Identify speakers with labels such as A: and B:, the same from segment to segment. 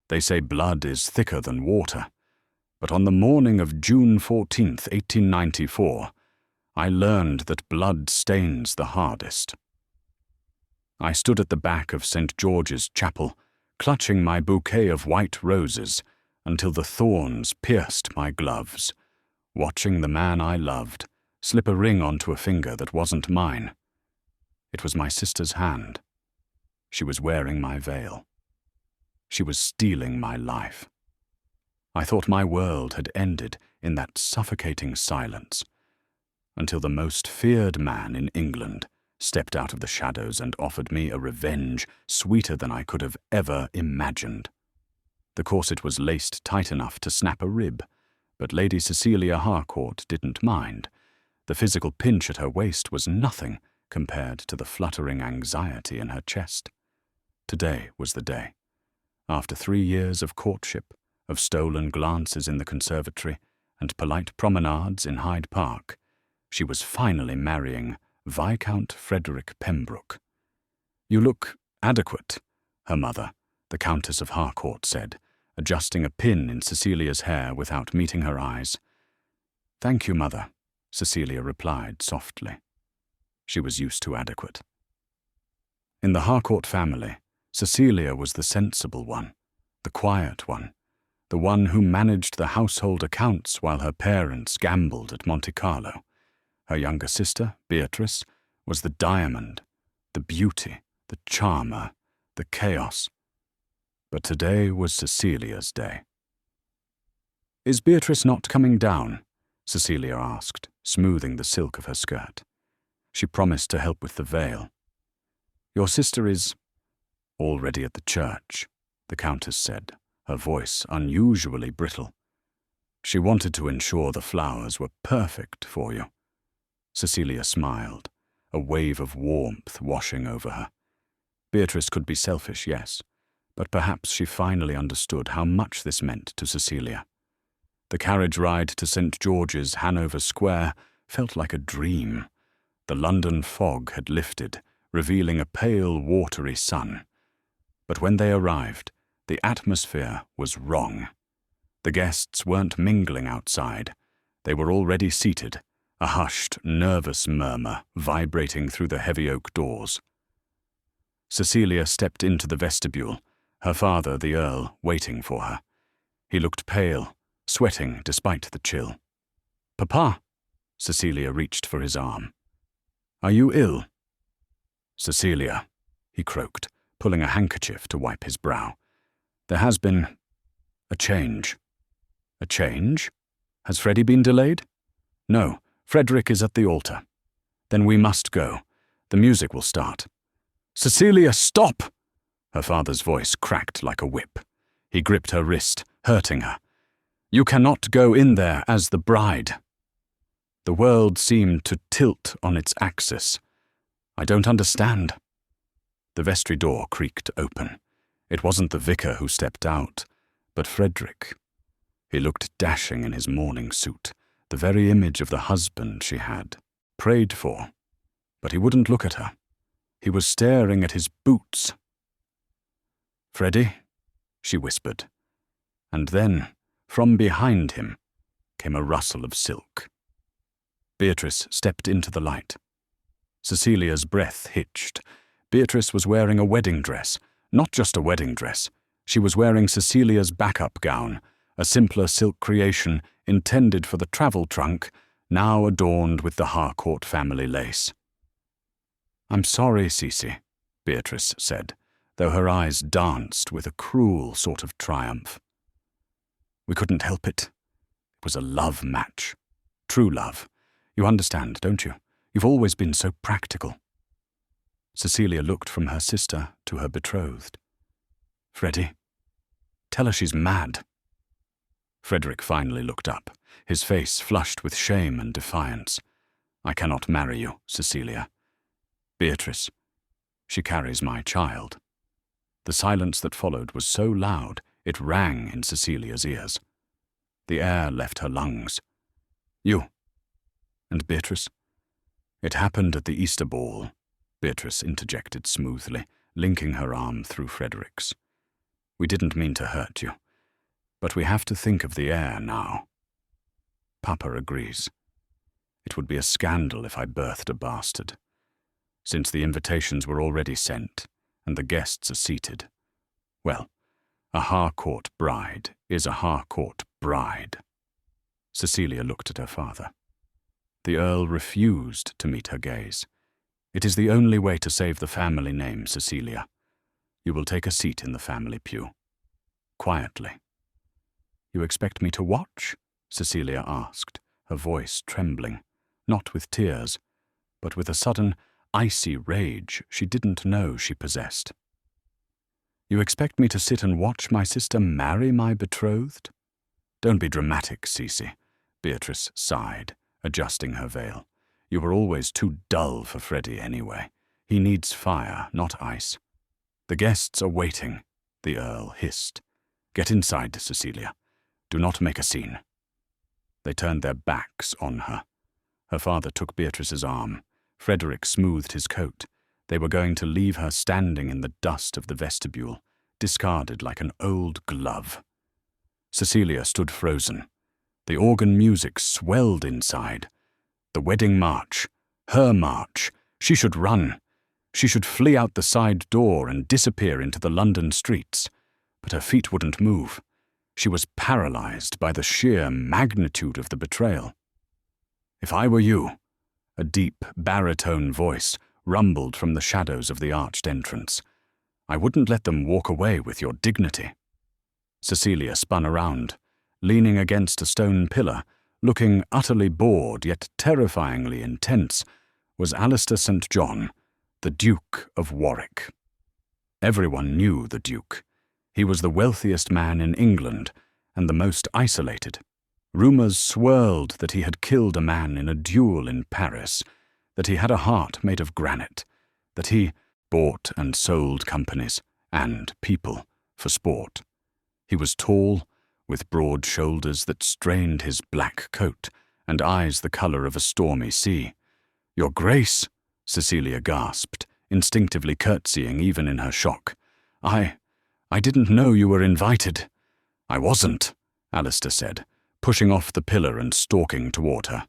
A: They say blood is thicker than water, but on the morning of June 14th, 1894, I learned that blood stains the hardest. I stood at the back of St. George's Chapel, clutching my bouquet of white roses until the thorns pierced my gloves, watching the man I loved slip a ring onto a finger that wasn't mine. It was my sister's hand. She was wearing my veil. She was stealing my life. I thought my world had ended in that suffocating silence, until the most feared man in England stepped out of the shadows and offered me a revenge sweeter than I could have ever imagined. The corset was laced tight enough to snap a rib, but Lady Cecilia Harcourt didn't mind. The physical pinch at her waist was nothing compared to the fluttering anxiety in her chest. Today was the day. After 3 years of courtship, of stolen glances in the conservatory, and polite promenades in Hyde Park, she was finally marrying Viscount Frederick Pembroke. "You look adequate," her mother, the Countess of Harcourt, said, adjusting a pin in Cecilia's hair without meeting her eyes. "Thank you, mother," Cecilia replied softly. She was used to adequate. In the Harcourt family, Cecilia was the sensible one, the quiet one, the one who managed the household accounts while her parents gambled at Monte Carlo. Her younger sister, Beatrice, was the diamond, the beauty, the charmer, the chaos. But today was Cecilia's day. "Is Beatrice not coming down?" Cecilia asked, smoothing the silk of her skirt. She promised to help with the veil. "Your sister is already at the church," the Countess said, her voice unusually brittle. "She wanted to ensure the flowers were perfect for you." Cecilia smiled, a wave of warmth washing over her. Beatrice could be selfish, yes, but perhaps she finally understood how much this meant to Cecilia. The carriage ride to St. George's, Hanover Square, felt like a dream. The London fog had lifted, revealing a pale, watery sun. But when they arrived, the atmosphere was wrong. The guests weren't mingling outside. They were already seated, a hushed, nervous murmur vibrating through the heavy oak doors. Cecilia stepped into the vestibule, her father, the Earl, waiting for her. He looked pale, sweating despite the chill. "Papa!" Cecilia reached for his arm. "Are you ill?" "Cecilia," he croaked, pulling a handkerchief to wipe his brow. "There has been a change." "A change? Has Freddie been delayed?" "No, Frederick is at the altar." "Then we must go. The music will start." "Cecilia, stop!" Her father's voice cracked like a whip. He gripped her wrist, hurting her. "You cannot go in there as the bride." The world seemed to tilt on its axis. "I don't understand." The vestry door creaked open. It wasn't the vicar who stepped out, but Frederick. He looked dashing in his mourning suit, the very image of the husband she had prayed for. But he wouldn't look at her. He was staring at his boots. "Freddie," she whispered. And then, from behind him, came a rustle of silk. Beatrice stepped into the light. Cecilia's breath hitched. Beatrice was wearing a wedding dress, not just a wedding dress. She was wearing Cecilia's backup gown, a simpler silk creation intended for the travel trunk, now adorned with the Harcourt family lace. "I'm sorry, Cece," Beatrice said, though her eyes danced with a cruel sort of triumph. "We couldn't help it. It was a love match. True love. You understand, don't you? You've always been so practical." Cecilia looked from her sister to her betrothed. "Freddie, tell her she's mad." Frederick finally looked up, his face flushed with shame and defiance. "I cannot marry you, Cecilia. Beatrice, she carries my child." The silence that followed was so loud it rang in Cecilia's ears. The air left her lungs. "You and Beatrice?" "It happened at the Easter ball," Beatrice interjected smoothly, linking her arm through Frederick's. We didn't mean to hurt you, but we have to think of the heir now. Papa agrees. It would be a scandal if I birthed a bastard. Since the invitations were already sent, and the guests are seated, well, a Harcourt bride is a Harcourt bride. Cecilia looked at her father. The Earl refused to meet her gaze. It is the only way to save the family name, Cecilia. You will take a seat in the family pew. Quietly. You expect me to watch? Cecilia asked, her voice trembling, not with tears, but with a sudden, icy rage she didn't know she possessed. You expect me to sit and watch my sister marry my betrothed? Don't be dramatic, Cece, Beatrice sighed, adjusting her veil. You were always too dull for Freddie anyway. He needs fire, not ice. The guests are waiting, the Earl hissed. Get inside, Cecilia. Do not make a scene. They turned their backs on her. Her father took Beatrice's arm. Frederick smoothed his coat. They were going to leave her standing in the dust of the vestibule, discarded like an old glove. Cecilia stood frozen. The organ music swelled inside. The wedding march, her march. She should run. She should flee out the side door and disappear into the London streets. But her feet wouldn't move. She was paralyzed by the sheer magnitude of the betrayal. If I were you, a deep baritone voice rumbled from the shadows of the arched entrance. I wouldn't let them walk away with your dignity. Cecilia spun around, leaning against a stone pillar, looking utterly bored yet terrifyingly intense, was Alistair St. John, the Duke of Warrick. Everyone knew the Duke. He was the wealthiest man in England and the most isolated. Rumours swirled that he had killed a man in a duel in Paris, that he had a heart made of granite, that he bought and sold companies and people for sport. He was tall, with broad shoulders that strained his black coat and eyes the colour of a stormy sea. Your Grace, Cecilia gasped, instinctively curtsying even in her shock. I didn't know you were invited. I wasn't, Alistair said, pushing off the pillar and stalking toward her.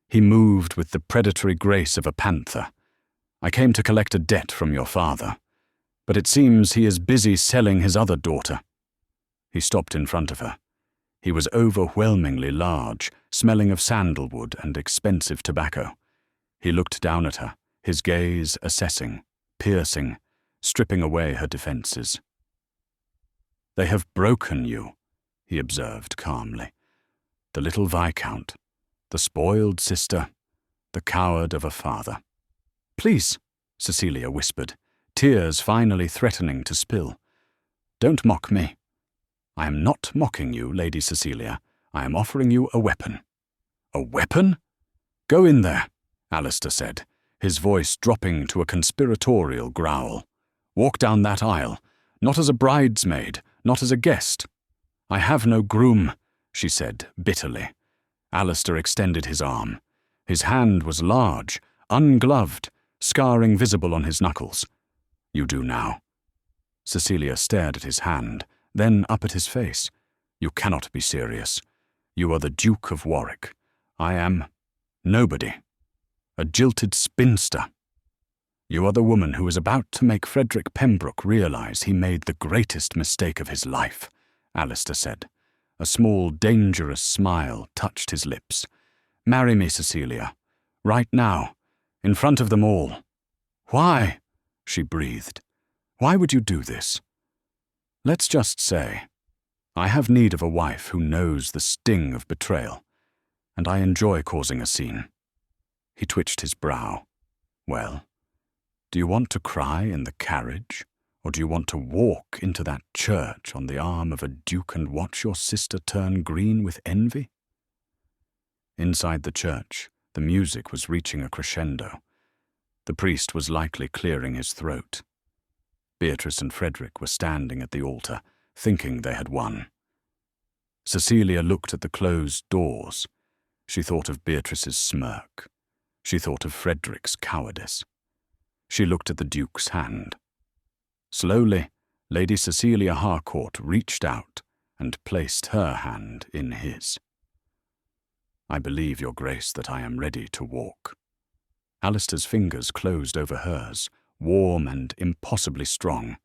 A: He moved with the predatory grace of a panther. I came to collect a debt from your father, but it seems he is busy selling his other daughter. He stopped in front of her. He was overwhelmingly large, smelling of sandalwood and expensive tobacco. He looked down at her, his gaze assessing, piercing, stripping away her defences. They have broken you, he observed calmly. The little Viscount, the spoiled sister, the coward of a father. Please, Cecilia whispered, tears finally threatening to spill. Don't mock me. I am not mocking you, Lady Cecilia. I am offering you a weapon. A weapon? Go in there, Alistair said, his voice dropping to a conspiratorial growl. Walk down that aisle, not as a bridesmaid, not as a guest. I have no groom, she said bitterly. Alistair extended his arm. His hand was large, ungloved, scarring visible on his knuckles. You do now. Cecilia stared at his hand, then up at his face. You cannot be serious. You are the Duke of Warrick. I am nobody. A jilted spinster. You are the woman who is about to make Frederick Pembroke realize he made the greatest mistake of his life, Alistair said. A small, dangerous smile touched his lips. Marry me, Cecilia. Right now. In front of them all. Why? She breathed. Why would you do this? Let's just say, I have need of a wife who knows the sting of betrayal, and I enjoy causing a scene. He twitched his brow. Well, do you want to cry in the carriage, or do you want to walk into that church on the arm of a duke and watch your sister turn green with envy? Inside the church, the music was reaching a crescendo. The priest was likely clearing his throat. Beatrice and Frederick were standing at the altar, thinking they had won. Cecilia looked at the closed doors. She thought of Beatrice's smirk. She thought of Frederick's cowardice. She looked at the Duke's hand. Slowly, Lady Cecilia Harcourt reached out and placed her hand in his. "I believe, Your Grace, that I am ready to walk." Alistair's fingers closed over hers, warm and impossibly strong.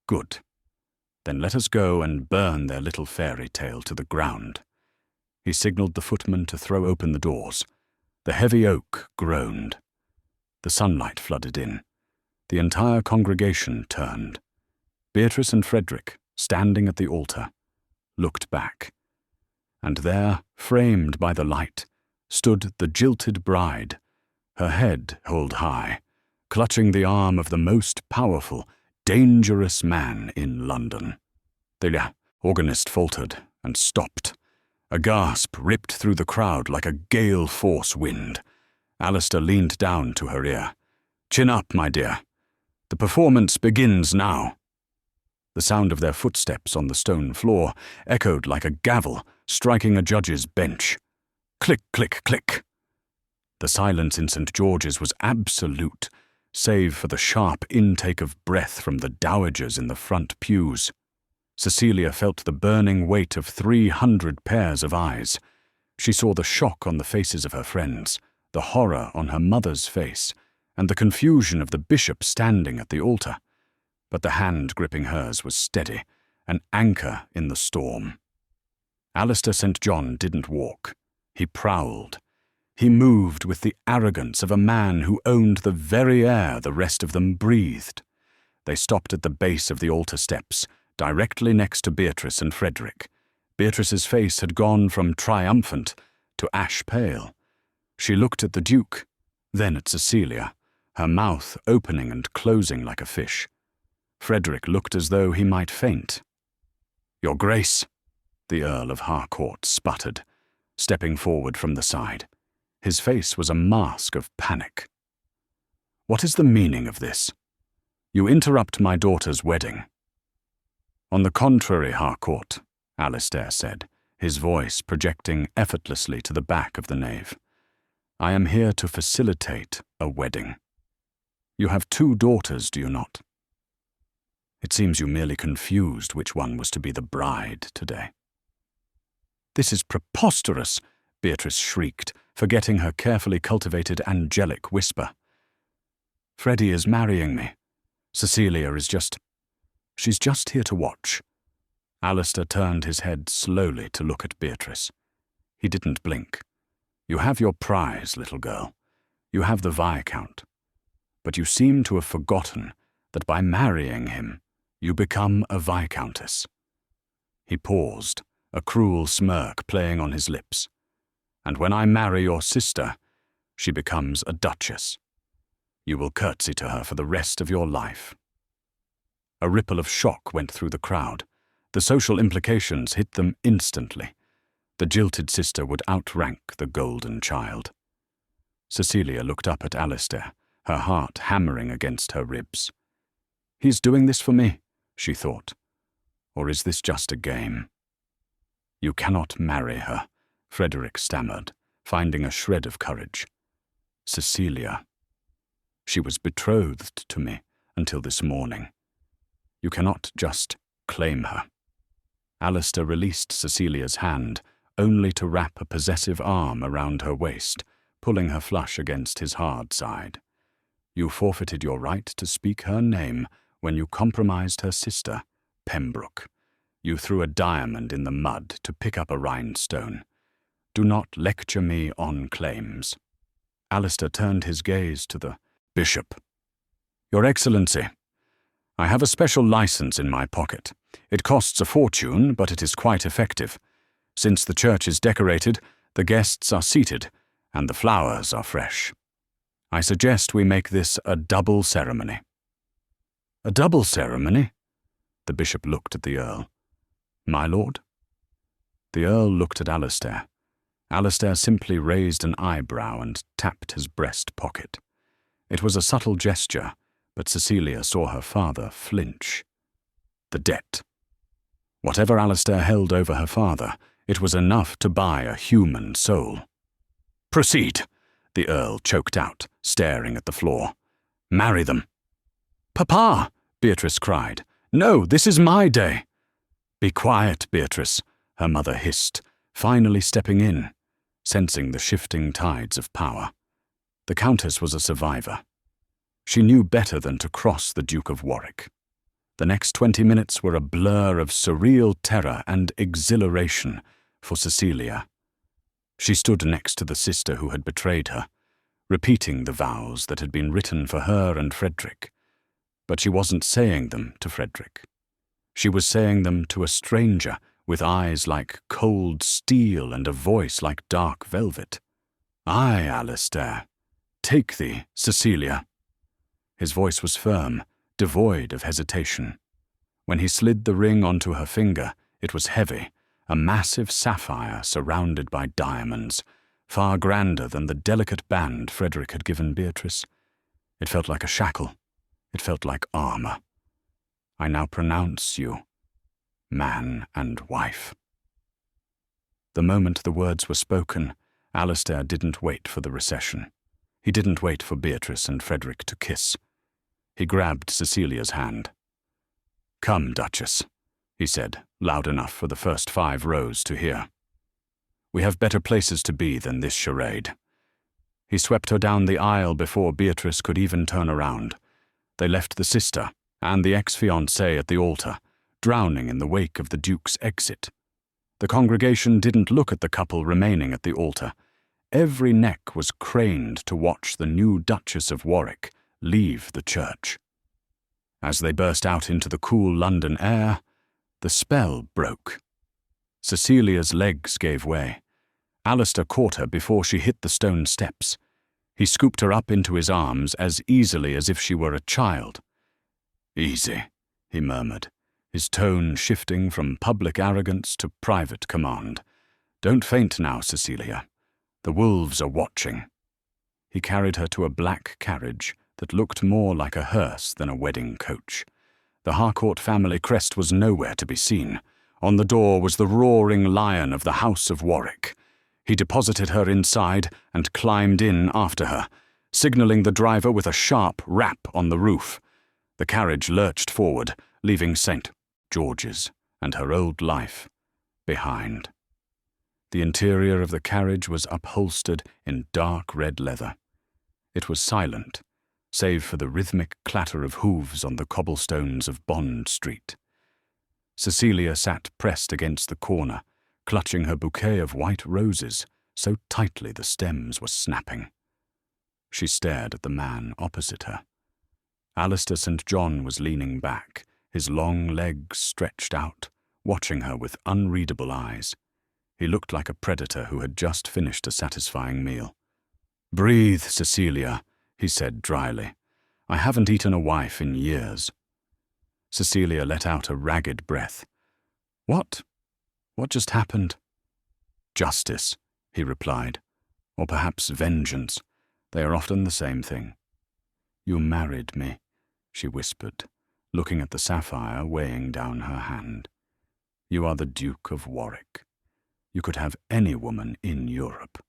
A: "Good. Then let us go and burn their little fairy tale to the ground." He signalled the footman to throw open the doors. The heavy oak groaned. The sunlight flooded in. The entire congregation turned. Beatrice and Frederick, standing at the altar, looked back. And there, framed by the light, stood the jilted bride, her head held high, clutching the arm of the most powerful, dangerous man in London. The organist faltered and stopped. A gasp ripped through the crowd like a gale-force wind. Alistair leaned down to her ear. "Chin up, my dear. The performance begins now." The sound of their footsteps on the stone floor echoed like a gavel striking a judge's bench. Click, click, click. The silence in St. George's was absolute, save for the sharp intake of breath from the dowagers in the front pews. Cecilia felt the burning weight of 300 pairs of eyes. She saw the shock on the faces of her friends, the horror on her mother's face, and the confusion of the bishop standing at the altar. But the hand gripping hers was steady, an anchor in the storm. Alistair St. John didn't walk. He prowled. He moved with the arrogance of a man who owned the very air the rest of them breathed. They stopped at the base of the altar steps, directly next to Beatrice and Frederick. Beatrice's face had gone from triumphant to ash-pale. She looked at the Duke, then at Cecilia, her mouth opening and closing like a fish. Frederick looked as though he might faint. "Your Grace," the Earl of Harcourt sputtered, stepping forward from the side. His face was a mask of panic. "What is the meaning of this? You interrupt my daughter's wedding." "On the contrary, Harcourt," Alistair said, his voice projecting effortlessly to the back of the nave. "I am here to facilitate a wedding. You have 2 daughters, do you not? It seems you merely confused which one was to be the bride today." "This is preposterous," Beatrice shrieked, forgetting her carefully cultivated angelic whisper. "Freddie is marrying me. Cecilia is she's just here to watch." Alistair turned his head slowly to look at Beatrice. He didn't blink. "You have your prize, little girl. You have the Viscount. But you seem to have forgotten that by marrying him, you become a Viscountess." He paused, a cruel smirk playing on his lips. "And when I marry your sister, she becomes a duchess. You will curtsy to her for the rest of your life." A ripple of shock went through the crowd. The social implications hit them instantly. The jilted sister would outrank the golden child. Cecilia looked up at Alistair, her heart hammering against her ribs. "He's doing this for me," she thought. "Or is this just a game?" "You cannot marry her," Frederick stammered, finding a shred of courage. "Cecilia. She was betrothed to me until this morning. You cannot just claim her." Alistair released Cecilia's hand, only to wrap a possessive arm around her waist, pulling her flush against his hard side. "You forfeited your right to speak her name when you compromised her sister, Pembroke. You threw a diamond in the mud to pick up a rhinestone. Do not lecture me on claims." Alistair turned his gaze to the bishop. "Your Excellency, I have a special license in my pocket. It costs a fortune, but it is quite effective. Since the church is decorated, the guests are seated, and the flowers are fresh. I suggest we make this a double ceremony." "A double ceremony?" The bishop looked at the Earl. "My lord?" The Earl looked at Alistair. Alistair simply raised an eyebrow and tapped his breast pocket. It was a subtle gesture, but Cecilia saw her father flinch. The debt. Whatever Alistair held over her father, it was enough to buy a human soul. "Proceed," the Earl choked out, staring at the floor. "Marry them." "Papa!" Beatrice cried, No, this is my day." "Be quiet, Beatrice," her mother hissed, finally stepping in, sensing the shifting tides of power. The Countess was a survivor. She knew better than to cross the Duke of Warrick. The next 20 minutes were a blur of surreal terror and exhilaration for Cecilia. She stood next to the sister who had betrayed her, repeating the vows that had been written for her and Frederick. But she wasn't saying them to Frederick. She was saying them to a stranger with eyes like cold steel and a voice like dark velvet. "Aye, Alistair. Take thee, Cecilia." His voice was firm, devoid of hesitation. When he slid the ring onto her finger, it was heavy, a massive sapphire surrounded by diamonds, far grander than the delicate band Frederick had given Beatrice. It felt like a shackle. It felt like armor. "I now pronounce you man and wife." The moment the words were spoken, Alistair didn't wait for the recession. He didn't wait for Beatrice and Frederick to kiss. He grabbed Cecilia's hand. "Come, Duchess," he said, loud enough for the first 5 rows to hear. "We have better places to be than this charade." He swept her down the aisle before Beatrice could even turn around. They left the sister and the ex-fiancé at the altar, drowning in the wake of the Duke's exit. The congregation didn't look at the couple remaining at the altar. Every neck was craned to watch the new Duchess of Warwick leave the church. As they burst out into the cool London air, the spell broke. Cecilia's legs gave way. Alistair caught her before she hit the stone steps. He scooped her up into his arms as easily as if she were a child. "Easy," he murmured, his tone shifting from public arrogance to private command. "Don't faint now, Cecilia. The wolves are watching." He carried her to a black carriage that looked more like a hearse than a wedding coach. The Harcourt family crest was nowhere to be seen. On the door was the roaring lion of the House of Warwick. He deposited her inside and climbed in after her, signaling the driver with a sharp rap on the roof. The carriage lurched forward, leaving St. George's and her old life behind. The interior of the carriage was upholstered in dark red leather. It was silent, save for the rhythmic clatter of hooves on the cobblestones of Bond Street. Cecilia sat pressed against the corner, clutching her bouquet of white roses so tightly the stems were snapping. She stared at the man opposite her. Alistair St. John was leaning back, his long legs stretched out, watching her with unreadable eyes. He looked like a predator who had just finished a satisfying meal. "Breathe, Cecilia," he said dryly. "I haven't eaten a wife in years." Cecilia let out a ragged breath. What just happened?" "Justice," he replied. "Or perhaps vengeance. They are often the same thing." "You married me," she whispered, looking at the sapphire weighing down her hand. "You are the Duke of Warwick. You could have any woman in Europe.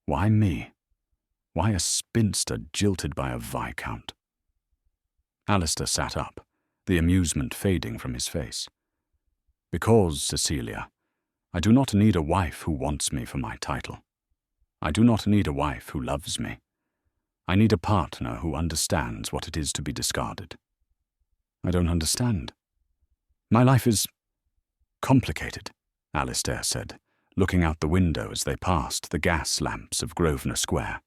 A: Why me? Why a spinster jilted by a viscount?" Alistair sat up, the amusement fading from his face. "Because, Cecilia, I do not need a wife who wants me for my title. I do not need a wife who loves me. I need a partner who understands what it is to be discarded." "I don't understand." "My life is complicated," Alistair said, looking out the window as they passed the gas lamps of Grosvenor Square.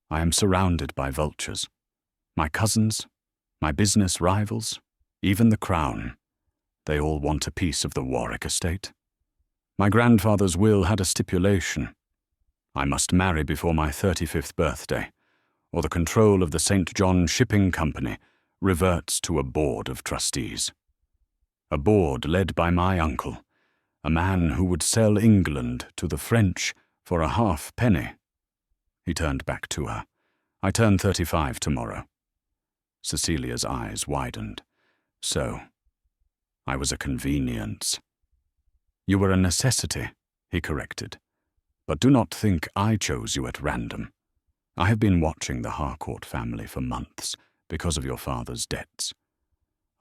A: "I am surrounded by vultures. My cousins, my business rivals, even the crown. They all want a piece of the Warwick estate. My grandfather's will had a stipulation. I must marry before my 35th birthday, or the control of the St. John Shipping Company reverts to a board of trustees. A board led by my uncle, a man who would sell England to the French for a halfpenny." He turned back to her. "I turn 35 tomorrow." Cecilia's eyes widened. "So, I was a convenience." "You were a necessity," he corrected. "But do not think I chose you at random. I have been watching the Harcourt family for months because of your father's debts.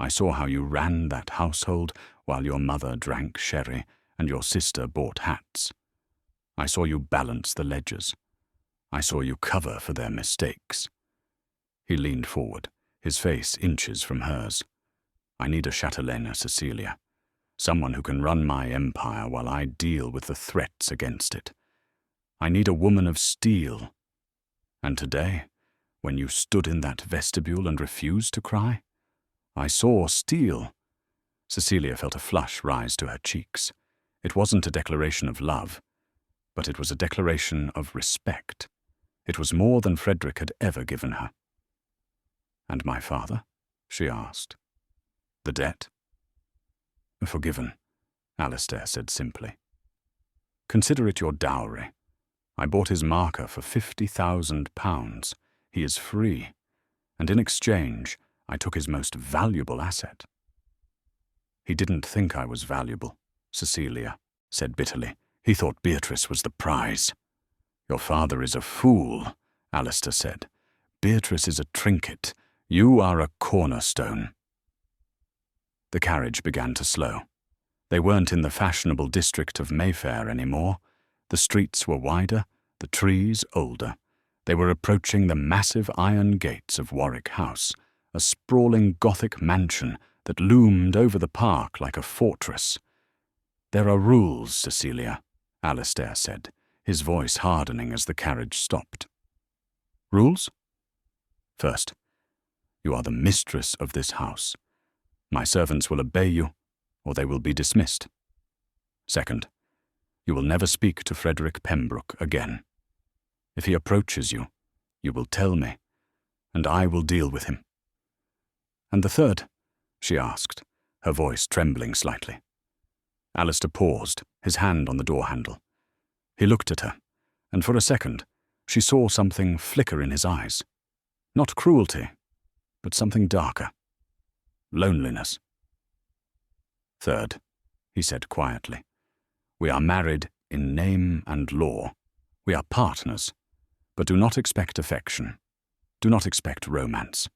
A: I saw how you ran that household while your mother drank sherry and your sister bought hats. I saw you balance the ledgers. I saw you cover for their mistakes." He leaned forward, his face inches from hers. "I need a chatelaine, Cecilia. Someone who can run my empire while I deal with the threats against it. I need a woman of steel. And today, when you stood in that vestibule and refused to cry, I saw steel." Cecilia felt a flush rise to her cheeks. It wasn't a declaration of love, but it was a declaration of respect. It was more than Frederick had ever given her. "And my father?" she asked. "The debt?" "Forgiven," Alistair said simply. "Consider it your dowry. I bought his marker for £50,000. He is free, and in exchange, I took his most valuable asset." "He didn't think I was valuable," Cecilia said bitterly. "He thought Beatrice was the prize." "Your father is a fool," Alistair said. "Beatrice is a trinket. You are a cornerstone." The carriage began to slow. They weren't in the fashionable district of Mayfair anymore. The streets were wider, the trees older. They were approaching the massive iron gates of Warwick House, a sprawling Gothic mansion that loomed over the park like a fortress. "There are rules, Cecilia," Alistair said, his voice hardening as the carriage stopped. "Rules?" "First, you are the mistress of this house. My servants will obey you, or they will be dismissed. Second, you will never speak to Frederick Pembroke again. If he approaches you, you will tell me, and I will deal with him." "And the third?" she asked, her voice trembling slightly. Alistair paused, his hand on the door handle. He looked at her, and for a second, she saw something flicker in his eyes. Not cruelty, but something darker. Loneliness. "Third," he said quietly, "we are married in name and law. We are partners, but do not expect affection. Do not expect romance.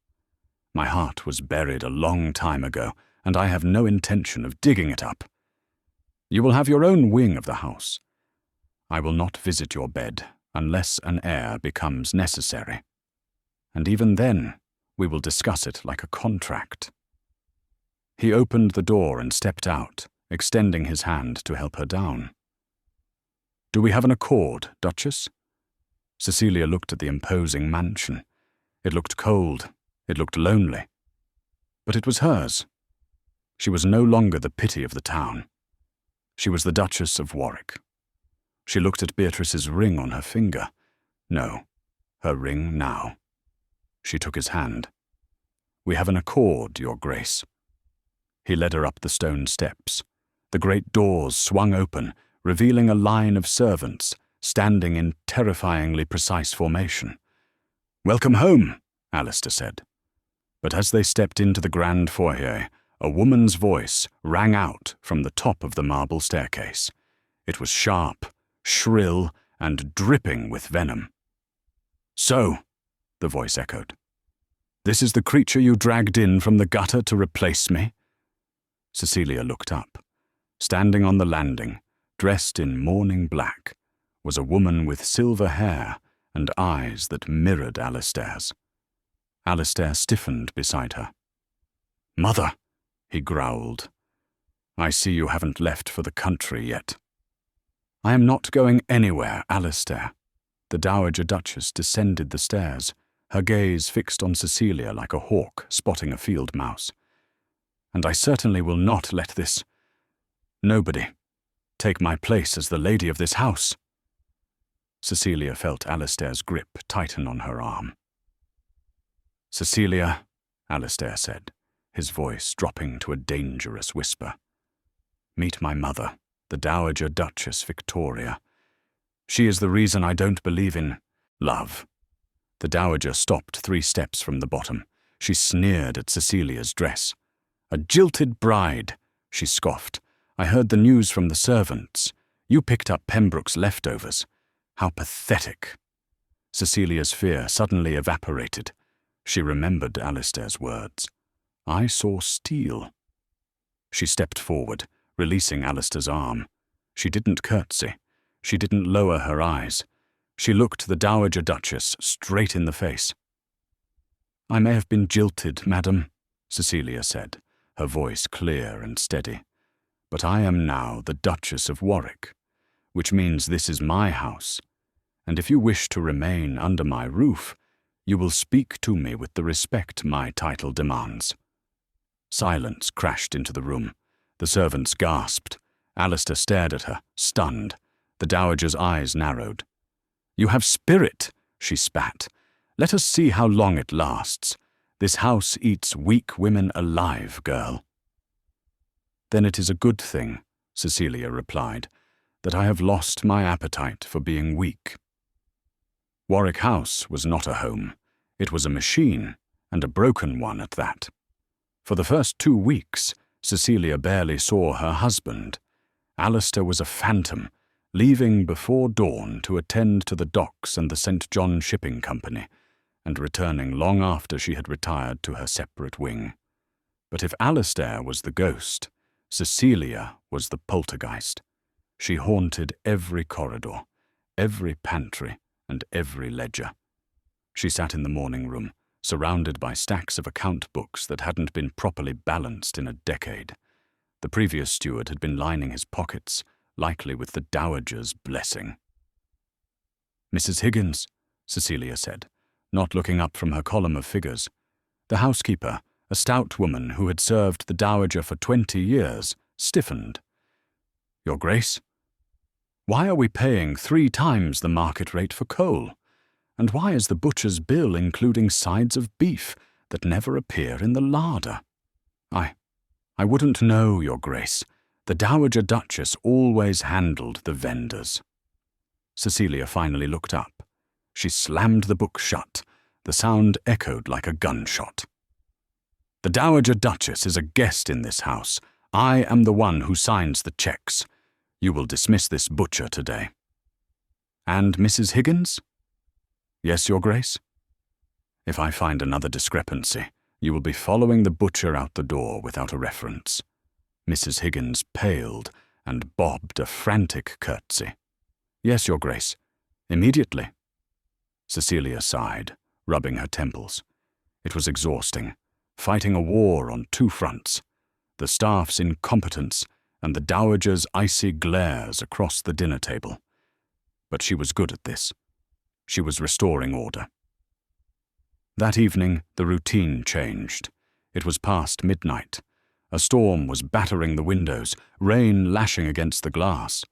A: My heart was buried a long time ago, and I have no intention of digging it up. You will have your own wing of the house. I will not visit your bed unless an heir becomes necessary. And even then, we will discuss it like a contract." He opened the door and stepped out, extending his hand to help her down. "Do we have an accord, Duchess?" Cecilia looked at the imposing mansion. It looked cold, it looked lonely. But it was hers. She was no longer the pity of the town. She was the Duchess of Warwick. She looked at Beatrice's ring on her finger. No, her ring now. She took his hand. "We have an accord, Your Grace." He led her up the stone steps. The great doors swung open, revealing a line of servants, standing in terrifyingly precise formation. "Welcome home," Alistair said. But as they stepped into the grand foyer, a woman's voice rang out from the top of the marble staircase. It was sharp, shrill, and dripping with venom. "So," the voice echoed, "this is the creature you dragged in from the gutter to replace me?" Cecilia looked up. Standing on the landing, dressed in mourning black, was a woman with silver hair and eyes that mirrored Alistair's. Alistair stiffened beside her. "Mother," he growled, "I see you haven't left for the country yet." "I am not going anywhere, Alistair." The Dowager Duchess descended the stairs, her gaze fixed on Cecilia like a hawk spotting a field mouse. "And I certainly will not let this nobody take my place as the lady of this house." Cecilia felt Alistair's grip tighten on her arm. "Cecilia," Alistair said, his voice dropping to a dangerous whisper, "meet my mother, the Dowager Duchess Victoria. She is the reason I don't believe in love." The Dowager stopped 3 steps from the bottom. She sneered at Cecilia's dress. "A jilted bride," she scoffed. "I heard the news from the servants. You picked up Pembroke's leftovers. How pathetic." Cecilia's fear suddenly evaporated. She remembered Alistair's words. I saw steel. She stepped forward, releasing Alistair's arm. She didn't curtsy. She didn't lower her eyes. She looked the Dowager Duchess straight in the face. "I may have been jilted, madam," Cecilia said, her voice clear and steady. "But I am now the Duchess of Warrick, which means this is my house, and if you wish to remain under my roof, you will speak to me with the respect my title demands." Silence crashed into the room. The servants gasped. Alistair stared at her, stunned. The Dowager's eyes narrowed. "You have spirit," she spat. "Let us see how long it lasts. This house eats weak women alive, girl." "Then it is a good thing," Cecilia replied, "that I have lost my appetite for being weak." Warwick House was not a home. It was a machine, and a broken one at that. For the first 2 weeks, Cecilia barely saw her husband. Alistair was a phantom, leaving before dawn to attend to the docks and the St. John Shipping Company, and returning long after she had retired to her separate wing. But if Alistair was the ghost, Cecilia was the poltergeist. She haunted every corridor, every pantry, and every ledger. She sat in the morning room, surrounded by stacks of account books that hadn't been properly balanced in a decade. The previous steward had been lining his pockets, likely with the Dowager's blessing. "Mrs. Higgins," Cecilia said, not looking up from her column of figures. The housekeeper, a stout woman who had served the Dowager for 20 years, stiffened. "Your Grace? Why are we paying 3 times the market rate for coal? And why is the butcher's bill including sides of beef that never appear in the larder?" I wouldn't know, Your Grace. The Dowager Duchess always handled the vendors." Cecilia finally looked up. She slammed the book shut. The sound echoed like a gunshot. "The Dowager Duchess is a guest in this house. I am the one who signs the checks. You will dismiss this butcher today." "And Mrs. Higgins?" "Yes, Your Grace?" "If I find another discrepancy, you will be following the butcher out the door without a reference." Mrs. Higgins paled and bobbed a frantic curtsy. "Yes, Your Grace. Immediately." Cecilia sighed, rubbing her temples. It was exhausting, fighting a war on 2 fronts, the staff's incompetence and the Dowager's icy glares across the dinner table. But she was good at this. She was restoring order. That evening, the routine changed. It was past midnight. A storm was battering the windows, rain lashing against the glass.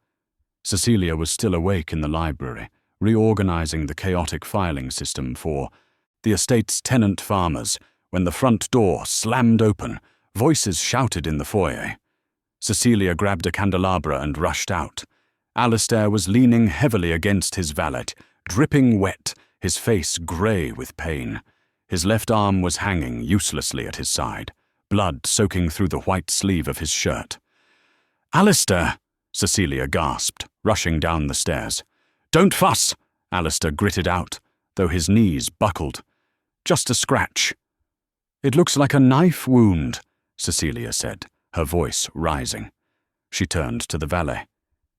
A: Cecilia was still awake in the library, reorganizing the chaotic filing system for the estate's tenant farmers, when the front door slammed open. Voices shouted in the foyer. Cecilia grabbed a candelabra and rushed out. Alistair was leaning heavily against his valet, dripping wet, his face grey with pain. His left arm was hanging uselessly at his side, blood soaking through the white sleeve of his shirt. "Alistair!" Cecilia gasped, rushing down the stairs. "Don't fuss!" Alistair gritted out, though his knees buckled. "Just a scratch." "It looks like a knife wound," Cecilia said, her voice rising. She turned to the valet.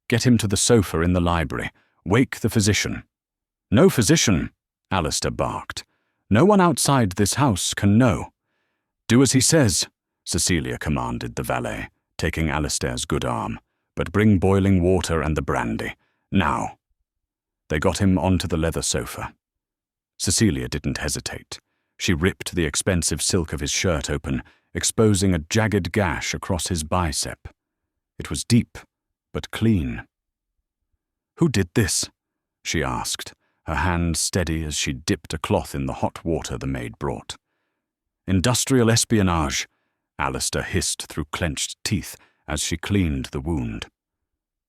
A: "Get him to the sofa in the library. Wake the physician." "No physician," Alistair barked. "No one outside this house can know." "Do as he says," Cecilia commanded the valet, taking Alistair's good arm. "But bring boiling water and the brandy. Now." They got him onto the leather sofa. Cecilia didn't hesitate. She ripped the expensive silk of his shirt open, exposing a jagged gash across his bicep. It was deep, but clean. "Who did this?" she asked, her hand steady as she dipped a cloth in the hot water the maid brought. "Industrial espionage," Alistair hissed through clenched teeth as she cleaned the wound.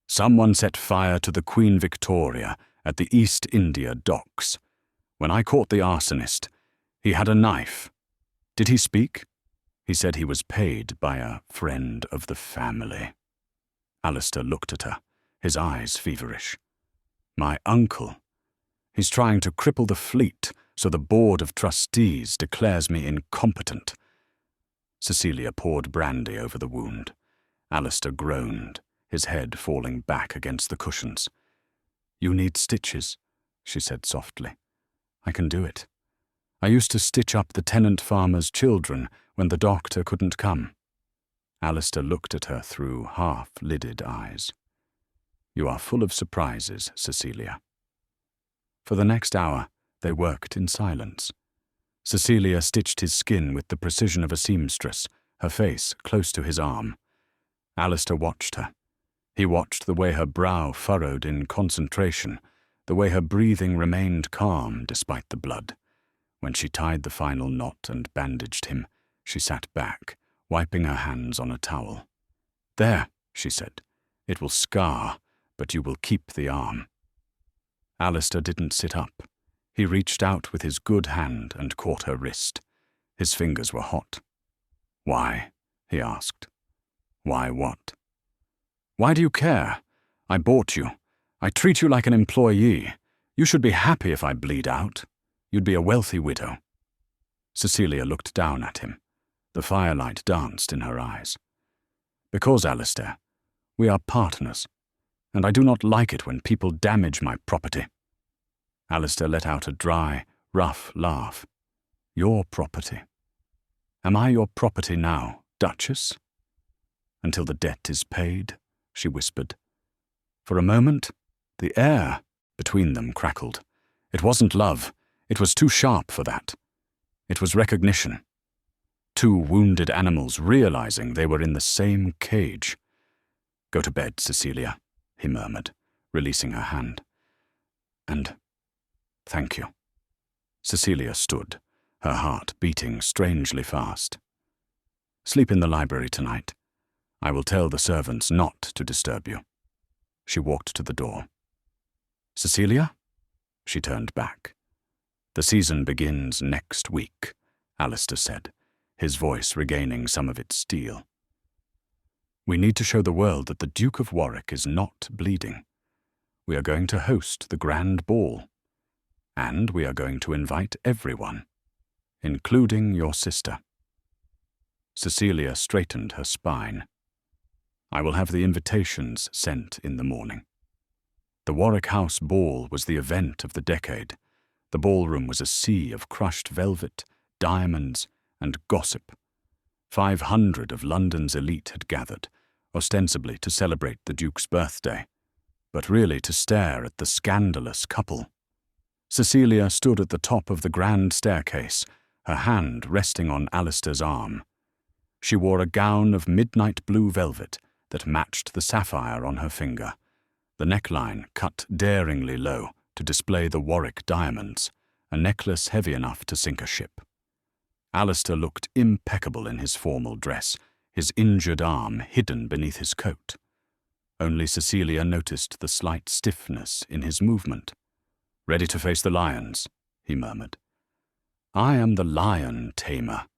A: "Someone set fire to the Queen Victoria at the East India docks. When I caught the arsonist, he had a knife. Did he speak? He said he was paid by a friend of the family." Alistair looked at her, his eyes feverish. "My uncle. He's trying to cripple the fleet so the board of trustees declares me incompetent." Cecilia poured brandy over the wound. Alistair groaned, his head falling back against the cushions. "You need stitches," she said softly. "I can do it. I used to stitch up the tenant farmer's children when the doctor couldn't come." Alistair looked at her through half-lidded eyes. "You are full of surprises, Cecilia." For the next hour, they worked in silence. Cecilia stitched his skin with the precision of a seamstress, her face close to his arm. Alistair watched her. He watched the way her brow furrowed in concentration, the way her breathing remained calm despite the blood. When she tied the final knot and bandaged him, she sat back, wiping her hands on a towel. "There," she said. "It will scar, but you will keep the arm." Alistair didn't sit up. He reached out with his good hand and caught her wrist. His fingers were hot. "Why?" he asked. "Why what?" "Why do you care? I bought you. I treat you like an employee. You should be happy if I bleed out. You'd be a wealthy widow." Cecilia looked down at him. The firelight danced in her eyes. "Because, Alistair, we are partners, and I do not like it when people damage my property." Alistair let out a dry, rough laugh. "Your property? Am I your property now, Duchess?" "Until the debt is paid," she whispered. For a moment, the air between them crackled. It wasn't love. It was too sharp for that. It was recognition. Two wounded animals realizing they were in the same cage. "Go to bed, Cecilia," he murmured, releasing her hand. "And thank you." Cecilia stood, her heart beating strangely fast. "Sleep in the library tonight. I will tell the servants not to disturb you." She walked to the door. "Cecilia?" She turned back. "The season begins next week," Alistair said, his voice regaining some of its steel. "We need to show the world that the Duke of Warrick is not bleeding. We are going to host the grand ball. And we are going to invite everyone, including your sister." Cecilia straightened her spine. "I will have the invitations sent in the morning." The Warwick House ball was the event of the decade. The ballroom was a sea of crushed velvet, diamonds, and gossip. 500 of London's elite had gathered, ostensibly to celebrate the Duke's birthday, but really to stare at the scandalous couple. Cecilia stood at the top of the grand staircase, her hand resting on Alistair's arm. She wore a gown of midnight blue velvet that matched the sapphire on her finger, the neckline cut daringly low to display the Warwick diamonds, a necklace heavy enough to sink a ship. Alistair looked impeccable in his formal dress, his injured arm hidden beneath his coat. Only Cecilia noticed the slight stiffness in his movement. "Ready to face the lions," he murmured. "I am the lion tamer,"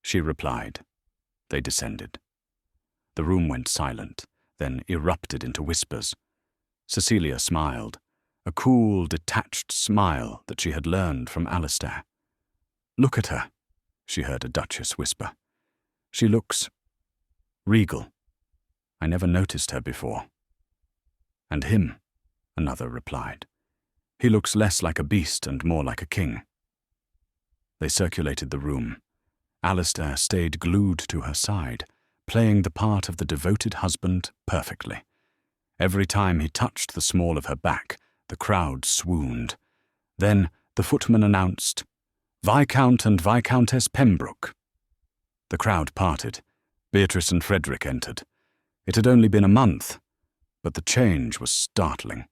A: she replied. They descended. The room went silent, then erupted into whispers. Cecilia smiled, a cool, detached smile that she had learned from Alistair. "Look at her," she heard a duchess whisper. "She looks regal. I never noticed her before." "And him," another replied. "He looks less like a beast and more like a king." They circulated the room. Alistair stayed glued to her side, playing the part of the devoted husband perfectly. Every time he touched the small of her back, the crowd swooned. Then the footman announced, "Viscount and Viscountess Pembroke." The crowd parted. Beatrice and Frederick entered. It had only been a month, but the change was startling.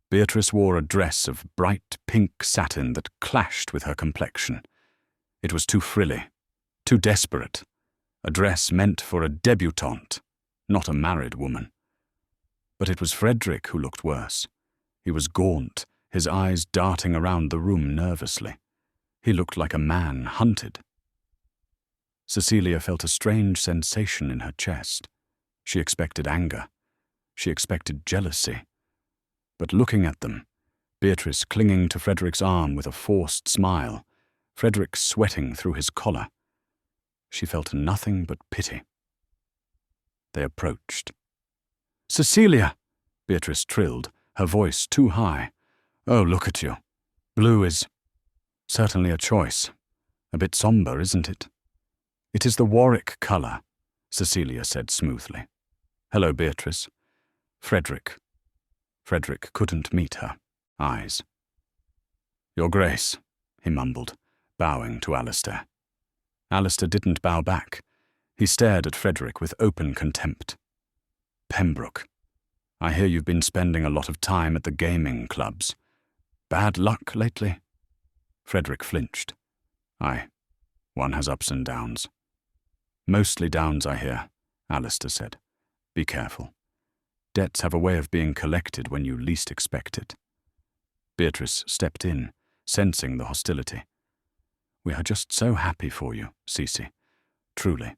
A: Beatrice wore a dress of bright pink satin that clashed with her complexion. It was too frilly, too desperate, a dress meant for a debutante, not a married woman. But it was Frederick who looked worse. He was gaunt, his eyes darting around the room nervously. He looked like a man hunted. Cecilia felt a strange sensation in her chest. She expected anger. She expected jealousy. But looking at them, Beatrice clinging to Frederick's arm with a forced smile, Frederick sweating through his collar, She felt nothing but pity. They approached. "Cecilia!" Beatrice trilled, her voice too high. "Oh, look at you. Blue is certainly a choice. A bit sombre, isn't it?" "It is the Warwick colour," Cecilia said smoothly. "Hello, Beatrice." "Frederick." Frederick couldn't meet her eyes. "Your Grace," he mumbled, bowing to Alistair. Alistair didn't bow back. He stared at Frederick with open contempt. "Pembroke, I hear you've been spending a lot of time at the gaming clubs. Bad luck lately?" Frederick flinched. "Aye, one has ups and downs." "Mostly downs, I hear," Alistair said. "Be careful. Debts have a way of being collected when you least expect it." Beatrice stepped in, sensing the hostility. "We are just so happy for you, Cece. Truly.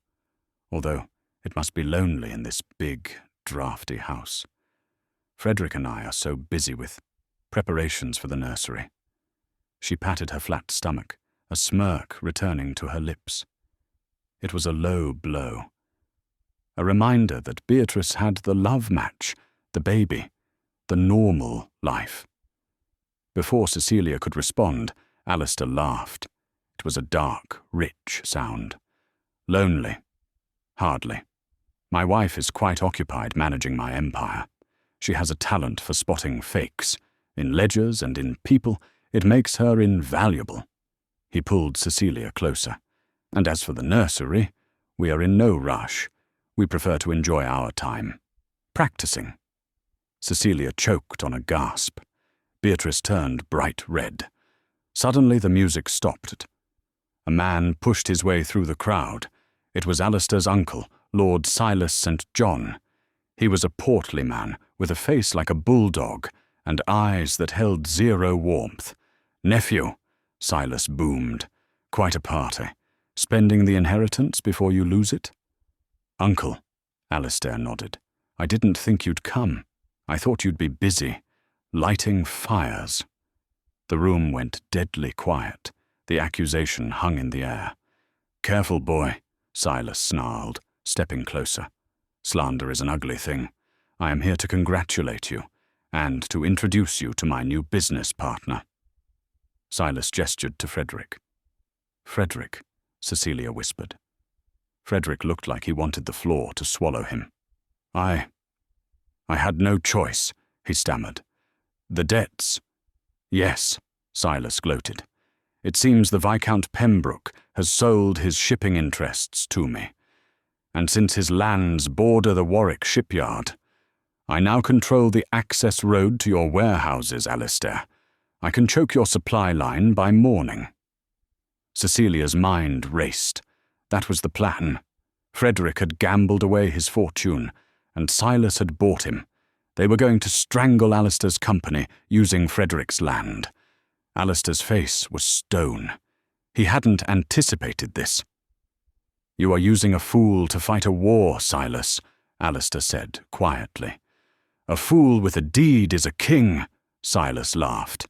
A: Although it must be lonely in this big, draughty house. Frederick and I are so busy with preparations for the nursery." She patted her flat stomach, a smirk returning to her lips. It was a low blow. A reminder that Beatrice had the love match, the baby, the normal life. Before Cecilia could respond, Alistair laughed. It was a dark, rich sound. "Lonely? Hardly. My wife is quite occupied managing my empire. She has a talent for spotting fakes. In ledgers and in people, it makes her invaluable." He pulled Cecilia closer. "And as for the nursery, we are in no rush. We prefer to enjoy our time. Practicing." Cecilia choked on a gasp. Beatrice turned bright red. Suddenly the music stopped. A man pushed his way through the crowd. It was Alistair's uncle, Lord Silas St. John. He was a portly man, with a face like a bulldog, and eyes that held zero warmth. "Nephew," Silas boomed. "Quite a party. Spending the inheritance before you lose it?" "Uncle," Alistair nodded. "I didn't think you'd come. I thought you'd be busy, lighting fires." The room went deadly quiet. The accusation hung in the air. "Careful, boy," Silas snarled, stepping closer. "Slander is an ugly thing. I am here to congratulate you, and to introduce you to my new business partner." Silas gestured to Frederick. "Frederick," Cecilia whispered. Frederick looked like he wanted the floor to swallow him. I had no choice," he stammered. "The debts—" "Yes," Silas gloated. "It seems the Viscount Pembrooke has sold his shipping interests to me. And since his lands border the Warwick shipyard, I now control the access road to your warehouses, Alistair. I can choke your supply line by morning." Cecilia's mind raced. That was the plan. Frederick had gambled away his fortune, and Silas had bought him. They were going to strangle Alistair's company using Frederick's land. Alistair's face was stone. He hadn't anticipated this. "You are using a fool to fight a war, Silas," Alistair said quietly. "A fool with a deed is a king," Silas laughed.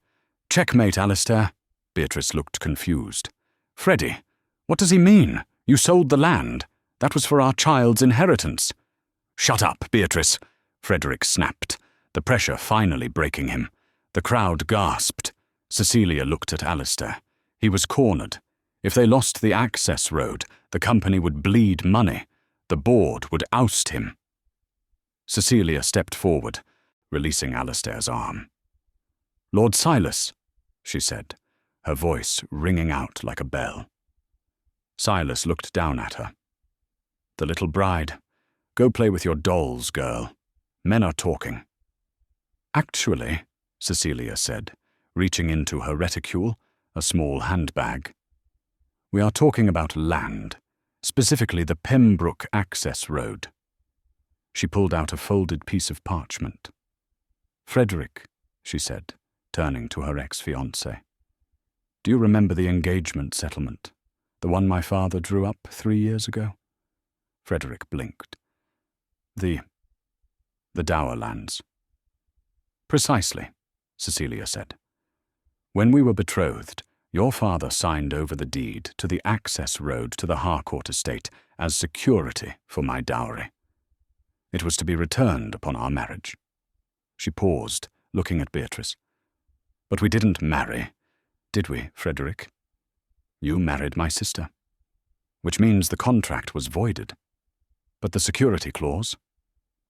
A: "Checkmate, Alistair." Beatrice looked confused. "Freddie, what does he mean? You sold the land. That was for our child's inheritance." "Shut up, Beatrice," Frederick snapped, the pressure finally breaking him. The crowd gasped. Cecilia looked at Alistair. He was cornered. If they lost the access road, the company would bleed money. The board would oust him. Cecilia stepped forward, releasing Alistair's arm. "Lord Silas," she said, her voice ringing out like a bell. Silas looked down at her. "The little bride. Go play with your dolls, girl. Men are talking." "Actually," Cecilia said, reaching into her reticule, a small handbag, "we are talking about land, specifically the Pembroke access road." She pulled out a folded piece of parchment. "Frederick," she said, turning to her ex-fiancé, "do you remember the engagement settlement, the one my father drew up 3 years ago?" Frederick blinked. The dower lands." "Precisely," Cecilia said. "When we were betrothed, Your father signed over the deed to the access road to the Harcourt estate as security for my dowry. It was to be returned upon our marriage." She paused, looking at Beatrice. "But we didn't marry, did we, Frederick? You married my sister, which means the contract was voided. But the security clause,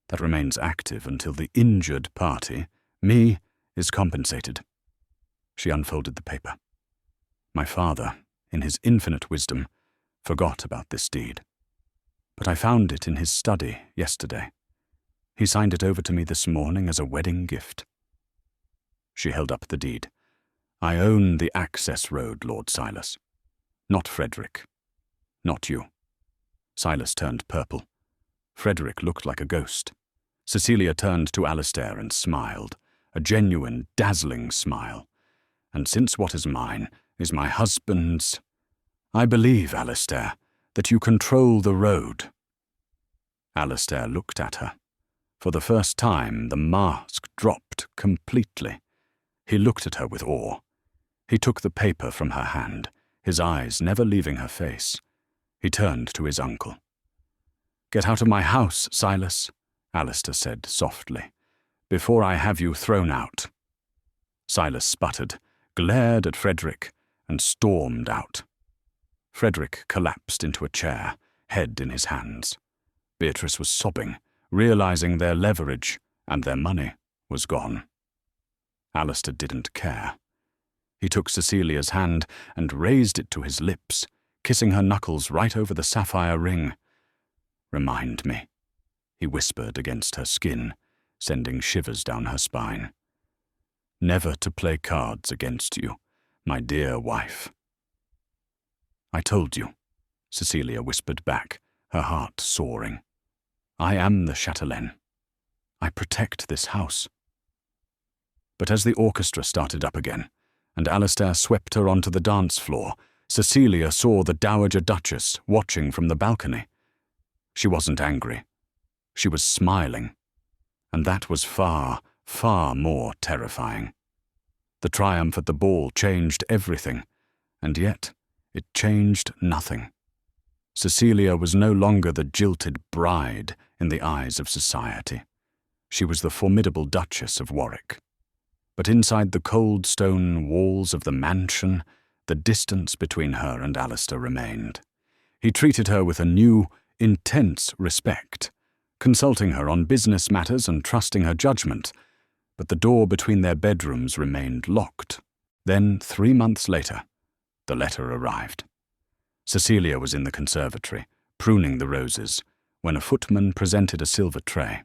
A: that remains active until the injured party, me, is compensated." She unfolded the paper. "My father, in his infinite wisdom, forgot about this deed. But I found it in his study yesterday. He signed it over to me this morning as a wedding gift." She held up the deed. "I own the access road, Lord Silas. Not Frederick. Not you." Silas turned purple. Frederick looked like a ghost. Cecilia turned to Alistair and smiled, a genuine, dazzling smile. "And since what is mine is my husband's, I believe, Alistair, that you control the road." Alistair looked at her. For the first time, the mask dropped completely. He looked at her with awe. He took the paper from her hand, his eyes never leaving her face. He turned to his uncle. "Get out of my house, Silas," Alistair said softly, "before I have you thrown out." Silas sputtered, glared at Frederick, and stormed out. Frederick collapsed into a chair, head in his hands. Beatrice was sobbing, realizing their leverage and their money was gone. Alistair didn't care. He took Cecilia's hand and raised it to his lips, kissing her knuckles right over the sapphire ring. "Remind me," he whispered against her skin, sending shivers down her spine. "Never to play cards against you, my dear wife." "I told you," Cecilia whispered back, her heart soaring. "I am the chatelaine. I protect this house." But as the orchestra started up again, and Alistair swept her onto the dance floor, Cecilia saw the Dowager Duchess watching from the balcony. She wasn't angry. She was smiling. And that was far, far more terrifying. The triumph at the ball changed everything, and yet it changed nothing. Cecilia was no longer the jilted bride in the eyes of society. She was the formidable Duchess of Warrick. But inside the cold stone walls of the mansion, the distance between her and Alistair remained. He treated her with a new, intense respect, consulting her on business matters and trusting her judgment, but the door between their bedrooms remained locked. Then, 3 months later, the letter arrived. Cecilia was in the conservatory, pruning the roses, when a footman presented a silver tray.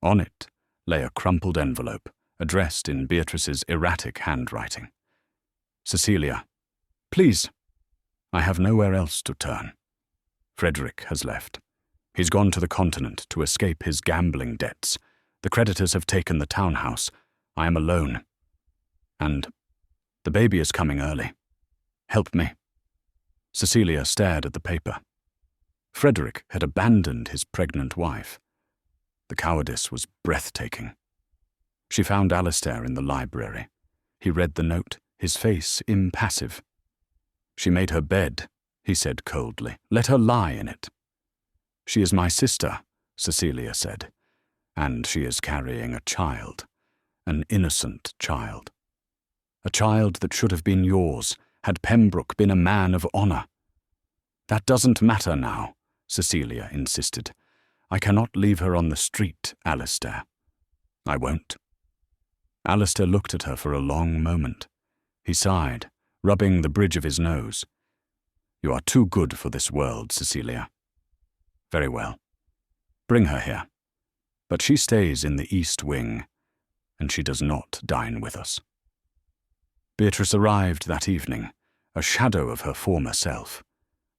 A: On it lay a crumpled envelope, addressed in Beatrice's erratic handwriting. "Cecilia, please, I have nowhere else to turn. Frederick has left. He's gone to the continent to escape his gambling debts. The creditors have taken the townhouse. I am alone. And the baby is coming early. Help me." Cecilia stared at the paper. Frederick had abandoned his pregnant wife. The cowardice was breathtaking. She found Alistair in the library. He read the note, his face impassive. "She made her bed," he said coldly. "Let her lie in it." "She is my sister," Cecilia said, "and she is carrying a child, an innocent child. A child that should have been yours, had Pembroke been a man of honor." "That doesn't matter now," Cecilia insisted. "I cannot leave her on the street, Alistair." "I won't." Alistair looked at her for a long moment. He sighed, rubbing the bridge of his nose. "You are too good for this world, Cecilia." "Very well. Bring her here. But she stays in the East Wing, and she does not dine with us." Beatrice arrived that evening, a shadow of her former self.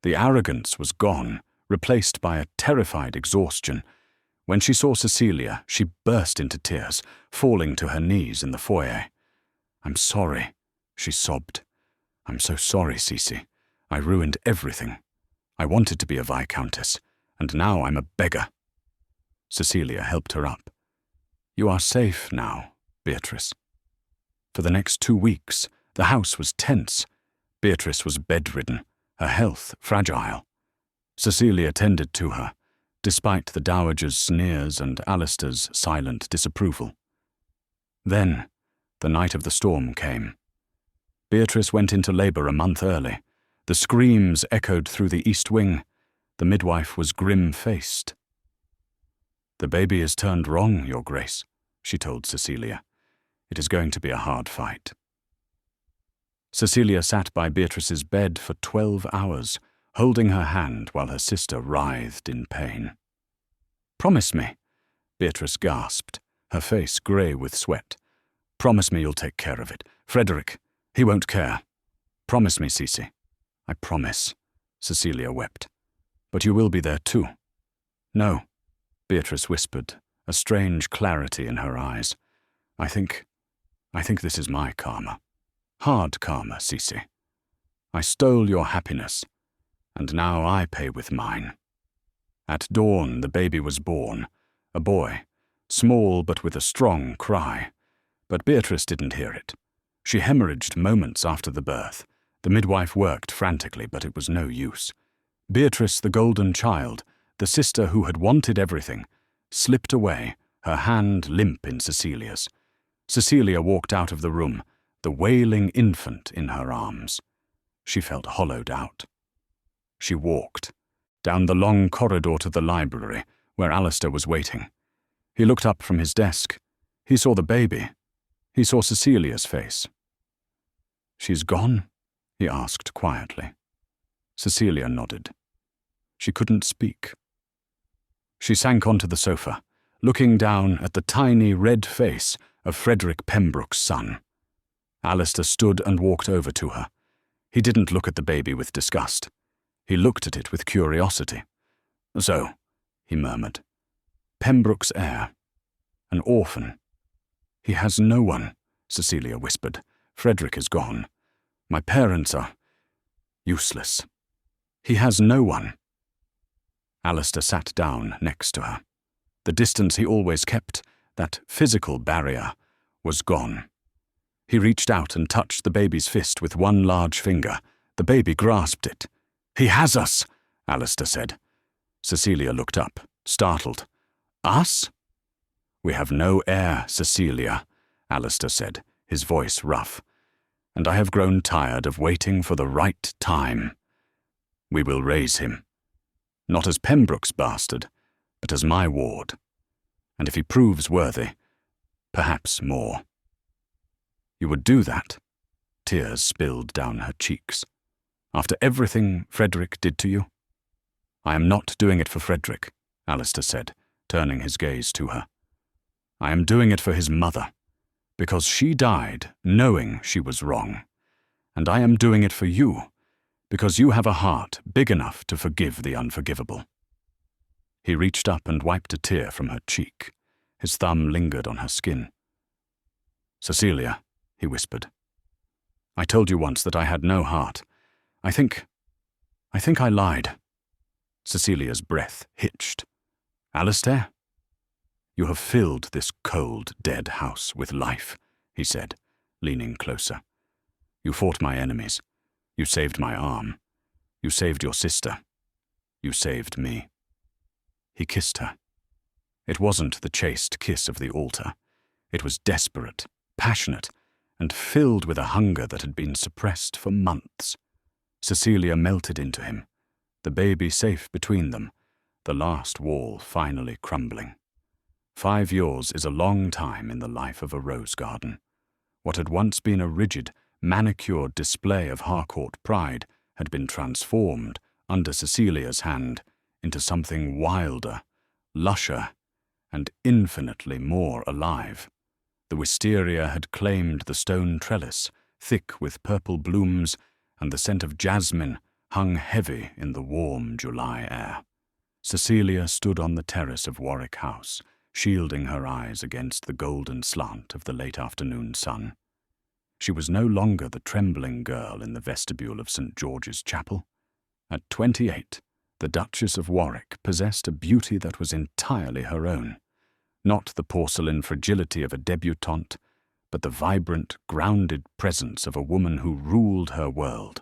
A: The arrogance was gone, replaced by a terrified exhaustion. When she saw Cecilia, she burst into tears, falling to her knees in the foyer. "I'm sorry," she sobbed. "I'm so sorry, Cece. I ruined everything. I wanted to be a viscountess, and now I'm a beggar." Cecilia helped her up. "You are safe now, Beatrice." For the next 2 weeks, the house was tense. Beatrice was bedridden, her health fragile. Cecilia tended to her, despite the dowager's sneers and Alistair's silent disapproval. Then, the night of the storm came. Beatrice went into labour a month early. The screams echoed through the east wing. The midwife was grim-faced. "The baby is turned wrong, Your Grace," she told Cecilia. "It is going to be a hard fight." Cecilia sat by Beatrice's bed for 12 hours, holding her hand while her sister writhed in pain. "Promise me," Beatrice gasped, her face grey with sweat. "Promise me you'll take care of it. Frederick, he won't care. Promise me, Cece." "I promise," Cecilia wept. "But you will be there too." "No," Beatrice whispered, a strange clarity in her eyes. I think this is my karma. Hard karma, Cece. I stole your happiness, and now I pay with mine." At dawn, the baby was born, a boy, small but with a strong cry. But Beatrice didn't hear it. She hemorrhaged moments after the birth. The midwife worked frantically, but it was no use. Beatrice, the golden child, the sister who had wanted everything, slipped away, her hand limp in Cecilia's. Cecilia walked out of the room, the wailing infant in her arms. She felt hollowed out. She walked down the long corridor to the library, where Alistair was waiting. He looked up from his desk. He saw the baby. He saw Cecilia's face. "She's gone?" he asked quietly. Cecilia nodded. She couldn't speak. She sank onto the sofa, looking down at the tiny red face of Frederick Pembroke's son. Alistair stood and walked over to her. He didn't look at the baby with disgust. He looked at it with curiosity. "So," he murmured, "Pembroke's heir. An orphan." "He has no one," Cecilia whispered. "Frederick is gone. My parents are useless. He has no one." Alistair sat down next to her. The distance he always kept, that physical barrier, was gone. He reached out and touched the baby's fist with one large finger. The baby grasped it. "He has us," Alistair said. Cecilia looked up, startled. "Us?" "We have no heir, Cecilia," Alistair said, his voice rough. "And I have grown tired of waiting for the right time. We will raise him. Not as Pembroke's bastard, but as my ward. And if he proves worthy, perhaps more." "You would do that?" Tears spilled down her cheeks. "After everything Frederick did to you?" "I am not doing it for Frederick," Alistair said, turning his gaze to her. "I am doing it for his mother, because she died knowing she was wrong. And I am doing it for you, because you have a heart big enough to forgive the unforgivable." He reached up and wiped a tear from her cheek. His thumb lingered on her skin. "Cecilia," he whispered, "I told you once that I had no heart. I think I lied." Cecilia's breath hitched. "Alistair? You have filled this cold, dead house with life," he said, leaning closer. "You fought my enemies. You saved my arm. You saved your sister. You saved me." He kissed her. It wasn't the chaste kiss of the altar. It was desperate, passionate, and filled with a hunger that had been suppressed for months. Cecilia melted into him, the baby safe between them, the last wall finally crumbling. 5 years is a long time in the life of a rose garden. What had once been a rigid, manicured display of Harcourt pride had been transformed, under Cecilia's hand, into something wilder, lusher, and infinitely more alive. The wisteria had claimed the stone trellis, thick with purple blooms, and the scent of jasmine hung heavy in the warm July air. Cecilia stood on the terrace of Warwick House, shielding her eyes against the golden slant of the late afternoon sun. She was no longer the trembling girl in the vestibule of St. George's Chapel. At 28, the Duchess of Warwick possessed a beauty that was entirely her own. Not the porcelain fragility of a debutante, but the vibrant, grounded presence of a woman who ruled her world,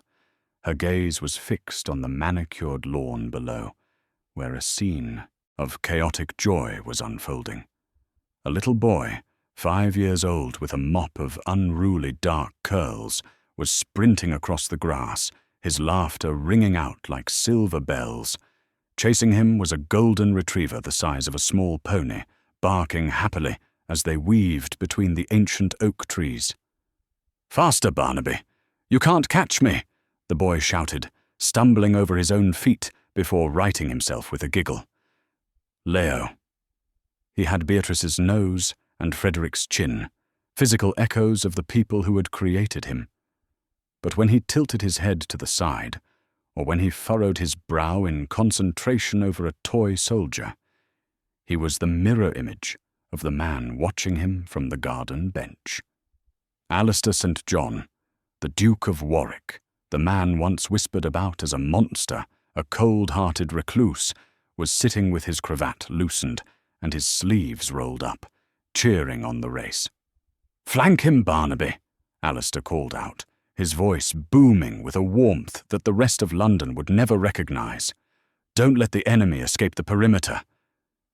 A: Her gaze was fixed on the manicured lawn below, where a scene of chaotic joy was unfolding. A little boy, 5 years old with a mop of unruly dark curls, was sprinting across the grass, his laughter ringing out like silver bells. Chasing him was a golden retriever the size of a small pony, barking happily as they weaved between the ancient oak trees. "Faster, Barnaby! You can't catch me!" the boy shouted, stumbling over his own feet before righting himself with a giggle. Leo. He had Beatrice's nose and Frederick's chin, physical echoes of the people who had created him. But when he tilted his head to the side, or when he furrowed his brow in concentration over a toy soldier, he was the mirror image of the man watching him from the garden bench. Alistair St. John, the Duke of Warrick, the man once whispered about as a monster, a cold-hearted recluse, was sitting with his cravat loosened and his sleeves rolled up, cheering on the race. "Flank him, Barnaby," Alistair called out, his voice booming with a warmth that the rest of London would never recognize. "Don't let the enemy escape the perimeter."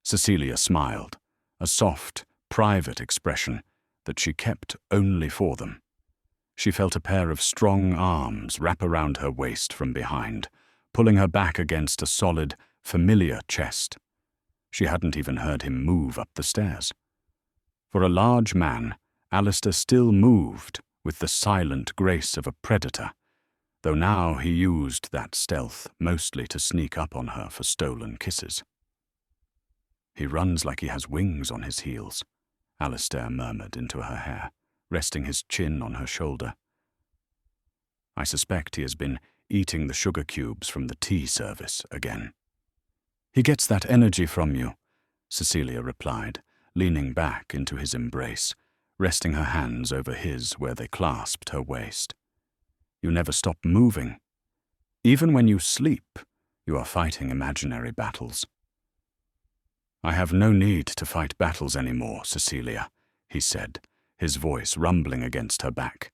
A: Cecilia smiled, a soft, private expression that she kept only for them. She felt a pair of strong arms wrap around her waist from behind, pulling her back against a solid, familiar chest. She hadn't even heard him move up the stairs. For a large man, Alistair still moved with the silent grace of a predator, though now he used that stealth mostly to sneak up on her for stolen kisses. "He runs like he has wings on his heels," Alistair murmured into her hair, resting his chin on her shoulder. "I suspect he has been eating the sugar cubes from the tea service again." "He gets that energy from you," Cecilia replied, leaning back into his embrace, resting her hands over his where they clasped her waist. "You never stop moving. Even when you sleep, you are fighting imaginary battles." "I have no need to fight battles anymore, Cecilia," he said, his voice rumbling against her back.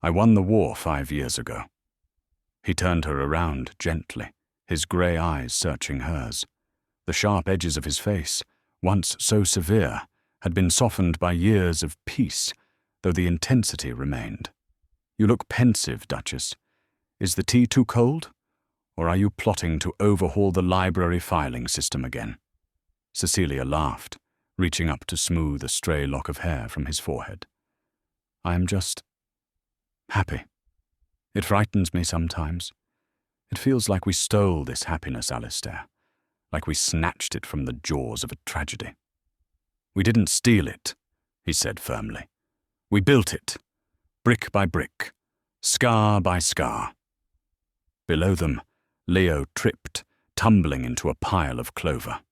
A: "I won the war 5 years ago." He turned her around gently, his grey eyes searching hers. The sharp edges of his face, once so severe, had been softened by years of peace, though the intensity remained. "You look pensive, Duchess. Is the tea too cold? Or are you plotting to overhaul the library filing system again?" Cecilia laughed, reaching up to smooth a stray lock of hair from his forehead. "I am just happy. It frightens me sometimes. It feels like we stole this happiness, Alistair, like we snatched it from the jaws of a tragedy." "We didn't steal it," he said firmly. "We built it, brick by brick, scar by scar." Below them, Leo tripped, tumbling into a pile of clover.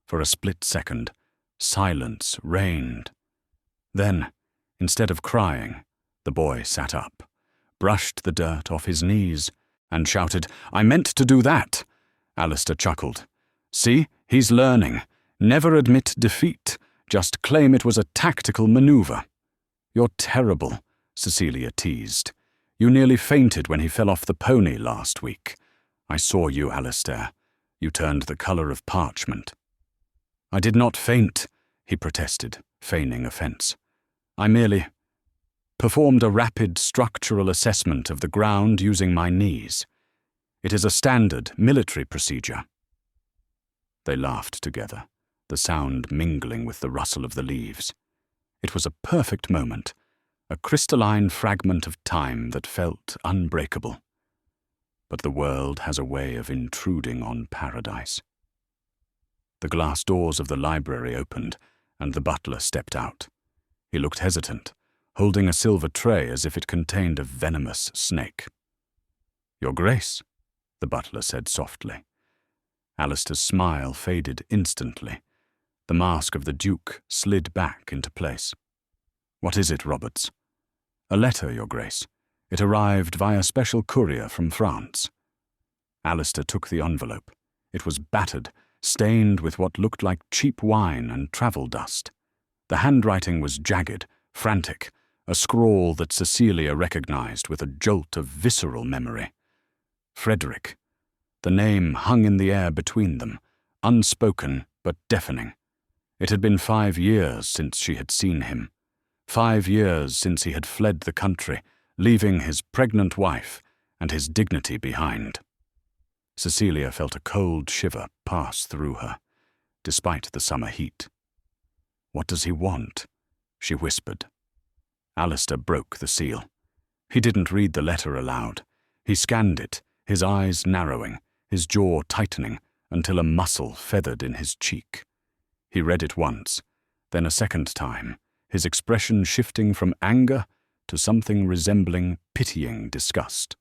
A: For a split second, silence reigned. Then, instead of crying, the boy sat up, brushed the dirt off his knees, and shouted, "I meant to do that." Alistair chuckled. "See, he's learning. Never admit defeat. Just claim it was a tactical maneuver." "You're terrible," Cecilia teased. "You nearly fainted when he fell off the pony last week. I saw you, Alistair. You turned the colour of parchment." "I did not faint," he protested, feigning offence. "I merely performed a rapid structural assessment of the ground using my knees. It is a standard military procedure." They laughed together, the sound mingling with the rustle of the leaves. It was a perfect moment, a crystalline fragment of time that felt unbreakable. But the world has a way of intruding on paradise. The glass doors of the library opened, and the butler stepped out. He looked hesitant, holding a silver tray as if it contained a venomous snake. "Your Grace," the butler said softly. Alistair's smile faded instantly. The mask of the Duke slid back into place. "What is it, Roberts?" "A letter, Your Grace. It arrived via special courier from France." Alistair took the envelope. It was battered, stained with what looked like cheap wine and travel dust. The handwriting was jagged, frantic, a scrawl that Cecilia recognized with a jolt of visceral memory. Frederick. The name hung in the air between them, unspoken but deafening. It had been 5 years since she had seen him. 5 years since he had fled the country, leaving his pregnant wife and his dignity behind. Cecilia felt a cold shiver pass through her, despite the summer heat. "What does he want?" she whispered. Alistair broke the seal. He didn't read the letter aloud. He scanned it, his eyes narrowing, his jaw tightening until a muscle feathered in his cheek. He read it once, then a second time, his expression shifting from anger to something resembling pitying disgust.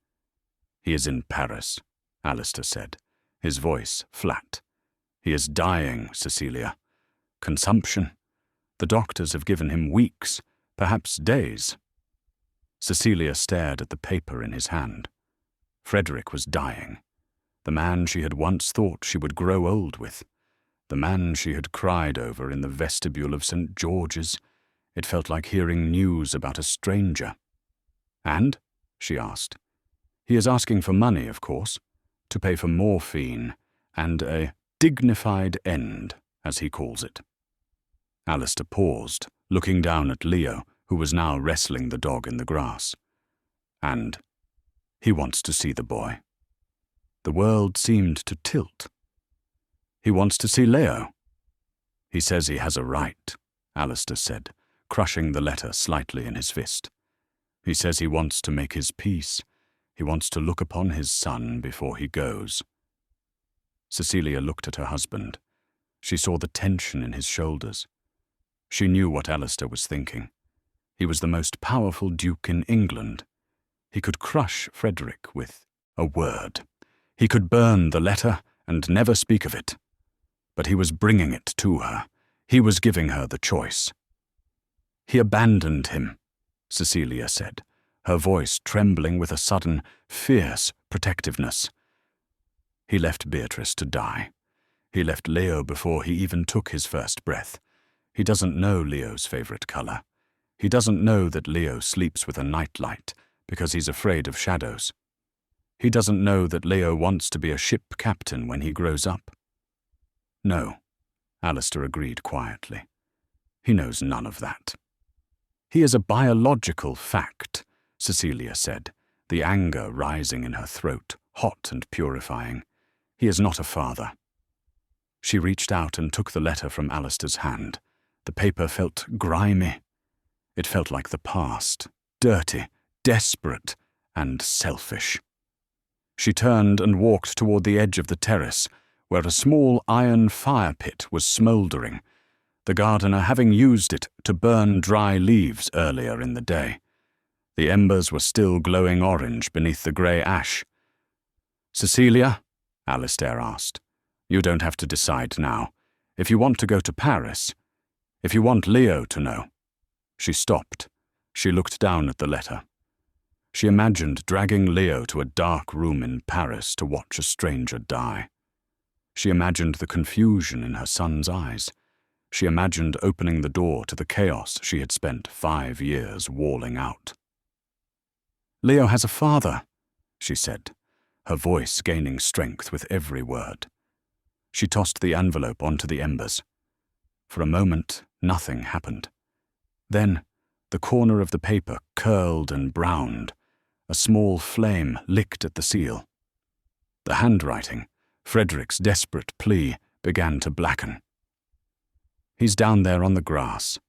A: "He is in Paris," Alistair said, his voice flat. "He is dying, Cecilia. Consumption. The doctors have given him weeks, perhaps days." Cecilia stared at the paper in his hand. Frederick was dying. The man she had once thought she would grow old with. The man she had cried over in the vestibule of St. George's. It felt like hearing news about a stranger. "And?" she asked. "He is asking for money, of course, to pay for morphine and a dignified end, as he calls it." Alistair paused, looking down at Leo, who was now wrestling the dog in the grass. "And he wants to see the boy." The world seemed to tilt. "He wants to see Leo." "He says he has a right," Alistair said, crushing the letter slightly in his fist. "He says he wants to make his peace. He wants to look upon his son before he goes." Cecilia looked at her husband. She saw the tension in his shoulders. She knew what Alistair was thinking. He was the most powerful duke in England. He could crush Frederick with a word. He could burn the letter and never speak of it. But he was bringing it to her. He was giving her the choice. "He abandoned him," Cecilia said, her voice trembling with a sudden, fierce protectiveness. "He left Beatrice to die. He left Leo before he even took his first breath. He doesn't know Leo's favorite color. He doesn't know that Leo sleeps with a nightlight because he's afraid of shadows. He doesn't know that Leo wants to be a ship captain when he grows up." "No," Alistair agreed quietly. "He knows none of that." "He is a biological fact," Cecilia said, the anger rising in her throat, hot and purifying. "He is not a father." She reached out and took the letter from Alistair's hand. The paper felt grimy. It felt like the past, dirty, desperate, and selfish. She turned and walked toward the edge of the terrace, where a small iron fire pit was smouldering, the gardener having used it to burn dry leaves earlier in the day. The embers were still glowing orange beneath the grey ash. "Cecilia?" Alistair asked. "You don't have to decide now. If you want to go to Paris, if you want Leo to know." She stopped. She looked down at the letter. She imagined dragging Leo to a dark room in Paris to watch a stranger die. She imagined the confusion in her son's eyes. She imagined opening the door to the chaos she had spent 5 years walling out. "Leo has a father," she said, her voice gaining strength with every word. She tossed the envelope onto the embers. For a moment, nothing happened. Then, the corner of the paper curled and browned. A small flame licked at the seal. The handwriting, Frederick's desperate plea, began to blacken. "He's down there on the grass,"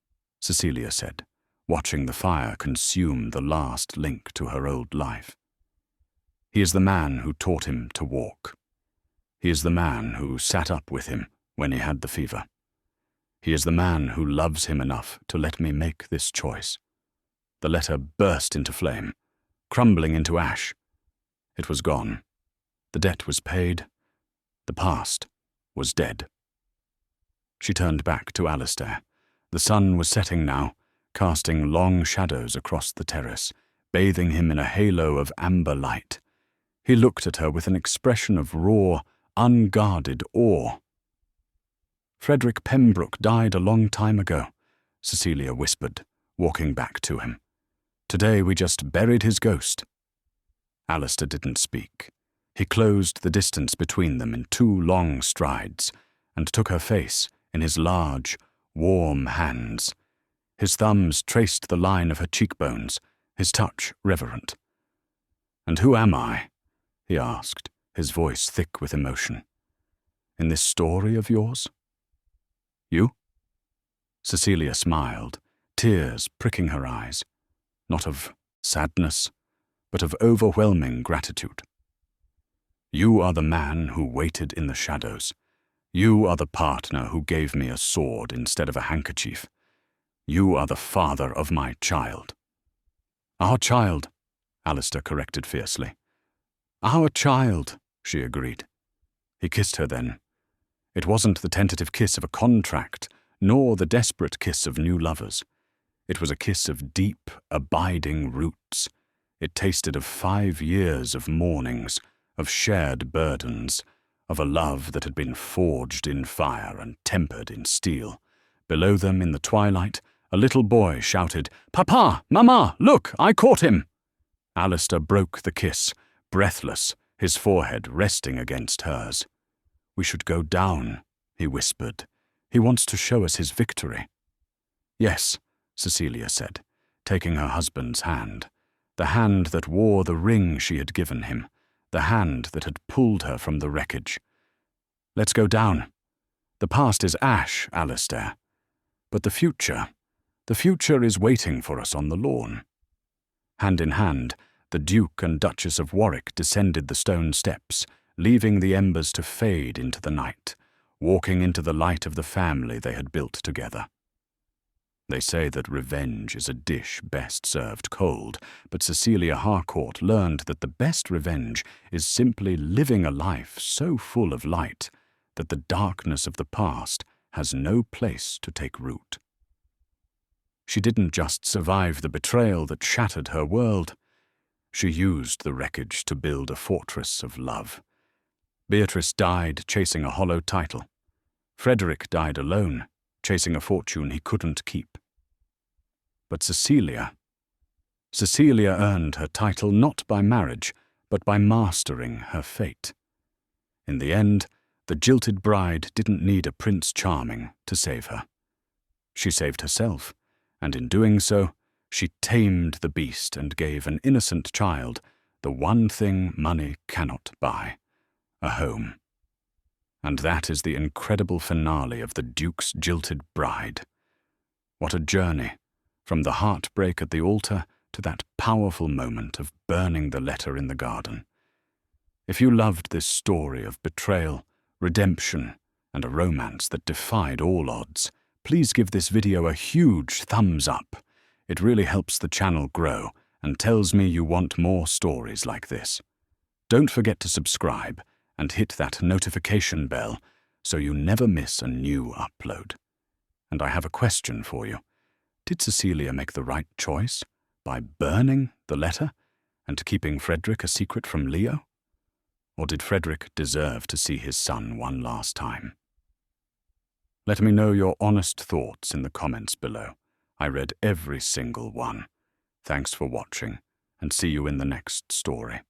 A: Cecilia said, watching the fire consume the last link to her old life. "He is the man who taught him to walk. He is the man who sat up with him when he had the fever. He is the man who loves him enough to let me make this choice." The letter burst into flame, crumbling into ash. It was gone. The debt was paid. The past was dead. She turned back to Alistair. The sun was setting now, casting long shadows across the terrace, bathing him in a halo of amber light. He looked at her with an expression of raw, unguarded awe. "Frederick Pembroke died a long time ago," Cecilia whispered, walking back to him. "Today we just buried his ghost." Alistair didn't speak. He closed the distance between them in 2 long strides and took her face in his large, warm hands. His thumbs traced the line of her cheekbones, his touch reverent. "And who am I?" he asked, his voice thick with emotion. "In this story of yours?" "You?" Cecilia smiled, tears pricking her eyes, not of sadness, but of overwhelming gratitude. "You are the man who waited in the shadows. You are the partner who gave me a sword instead of a handkerchief. You are the father of my child." "Our child," Alistair corrected fiercely. "Our child," she agreed. He kissed her then. It wasn't the tentative kiss of a contract, nor the desperate kiss of new lovers. It was a kiss of deep, abiding roots. It tasted of 5 years of mournings, of shared burdens, of a love that had been forged in fire and tempered in steel. Below them in the twilight, a little boy shouted, "Papa! Mama! Look! I caught him!" Alistair broke the kiss, breathless, his forehead resting against hers. "We should go down," he whispered. "He wants to show us his victory." "Yes," Cecilia said, taking her husband's hand, the hand that wore the ring she had given him, the hand that had pulled her from the wreckage. "Let's go down. The past is ash, Alistair. But the future is waiting for us on the lawn." Hand in hand, the Duke and Duchess of Warrick descended the stone steps, leaving the embers to fade into the night, walking into the light of the family they had built together. They say that revenge is a dish best served cold, but Cecilia Harcourt learned that the best revenge is simply living a life so full of light that the darkness of the past has no place to take root. She didn't just survive the betrayal that shattered her world. She used the wreckage to build a fortress of love. Beatrice died chasing a hollow title. Frederick died alone, chasing a fortune he couldn't keep. But Cecilia earned her title not by marriage, but by mastering her fate. In the end, the jilted bride didn't need a Prince Charming to save her. She saved herself, and in doing so, she tamed the beast and gave an innocent child the one thing money cannot buy: a home. And that is the incredible finale of the Duke's Jilted Bride. What a journey, from the heartbreak at the altar to that powerful moment of burning the letter in the garden. If you loved this story of betrayal, redemption, and a romance that defied all odds, please give this video a huge thumbs up. It really helps the channel grow and tells me you want more stories like this. Don't forget to subscribe and hit that notification bell so you never miss a new upload. And I have a question for you. Did Cecilia make the right choice by burning the letter and keeping Frederick a secret from Leo? Or did Frederick deserve to see his son one last time? Let me know your honest thoughts in the comments below. I read every single one. Thanks for watching, and see you in the next story.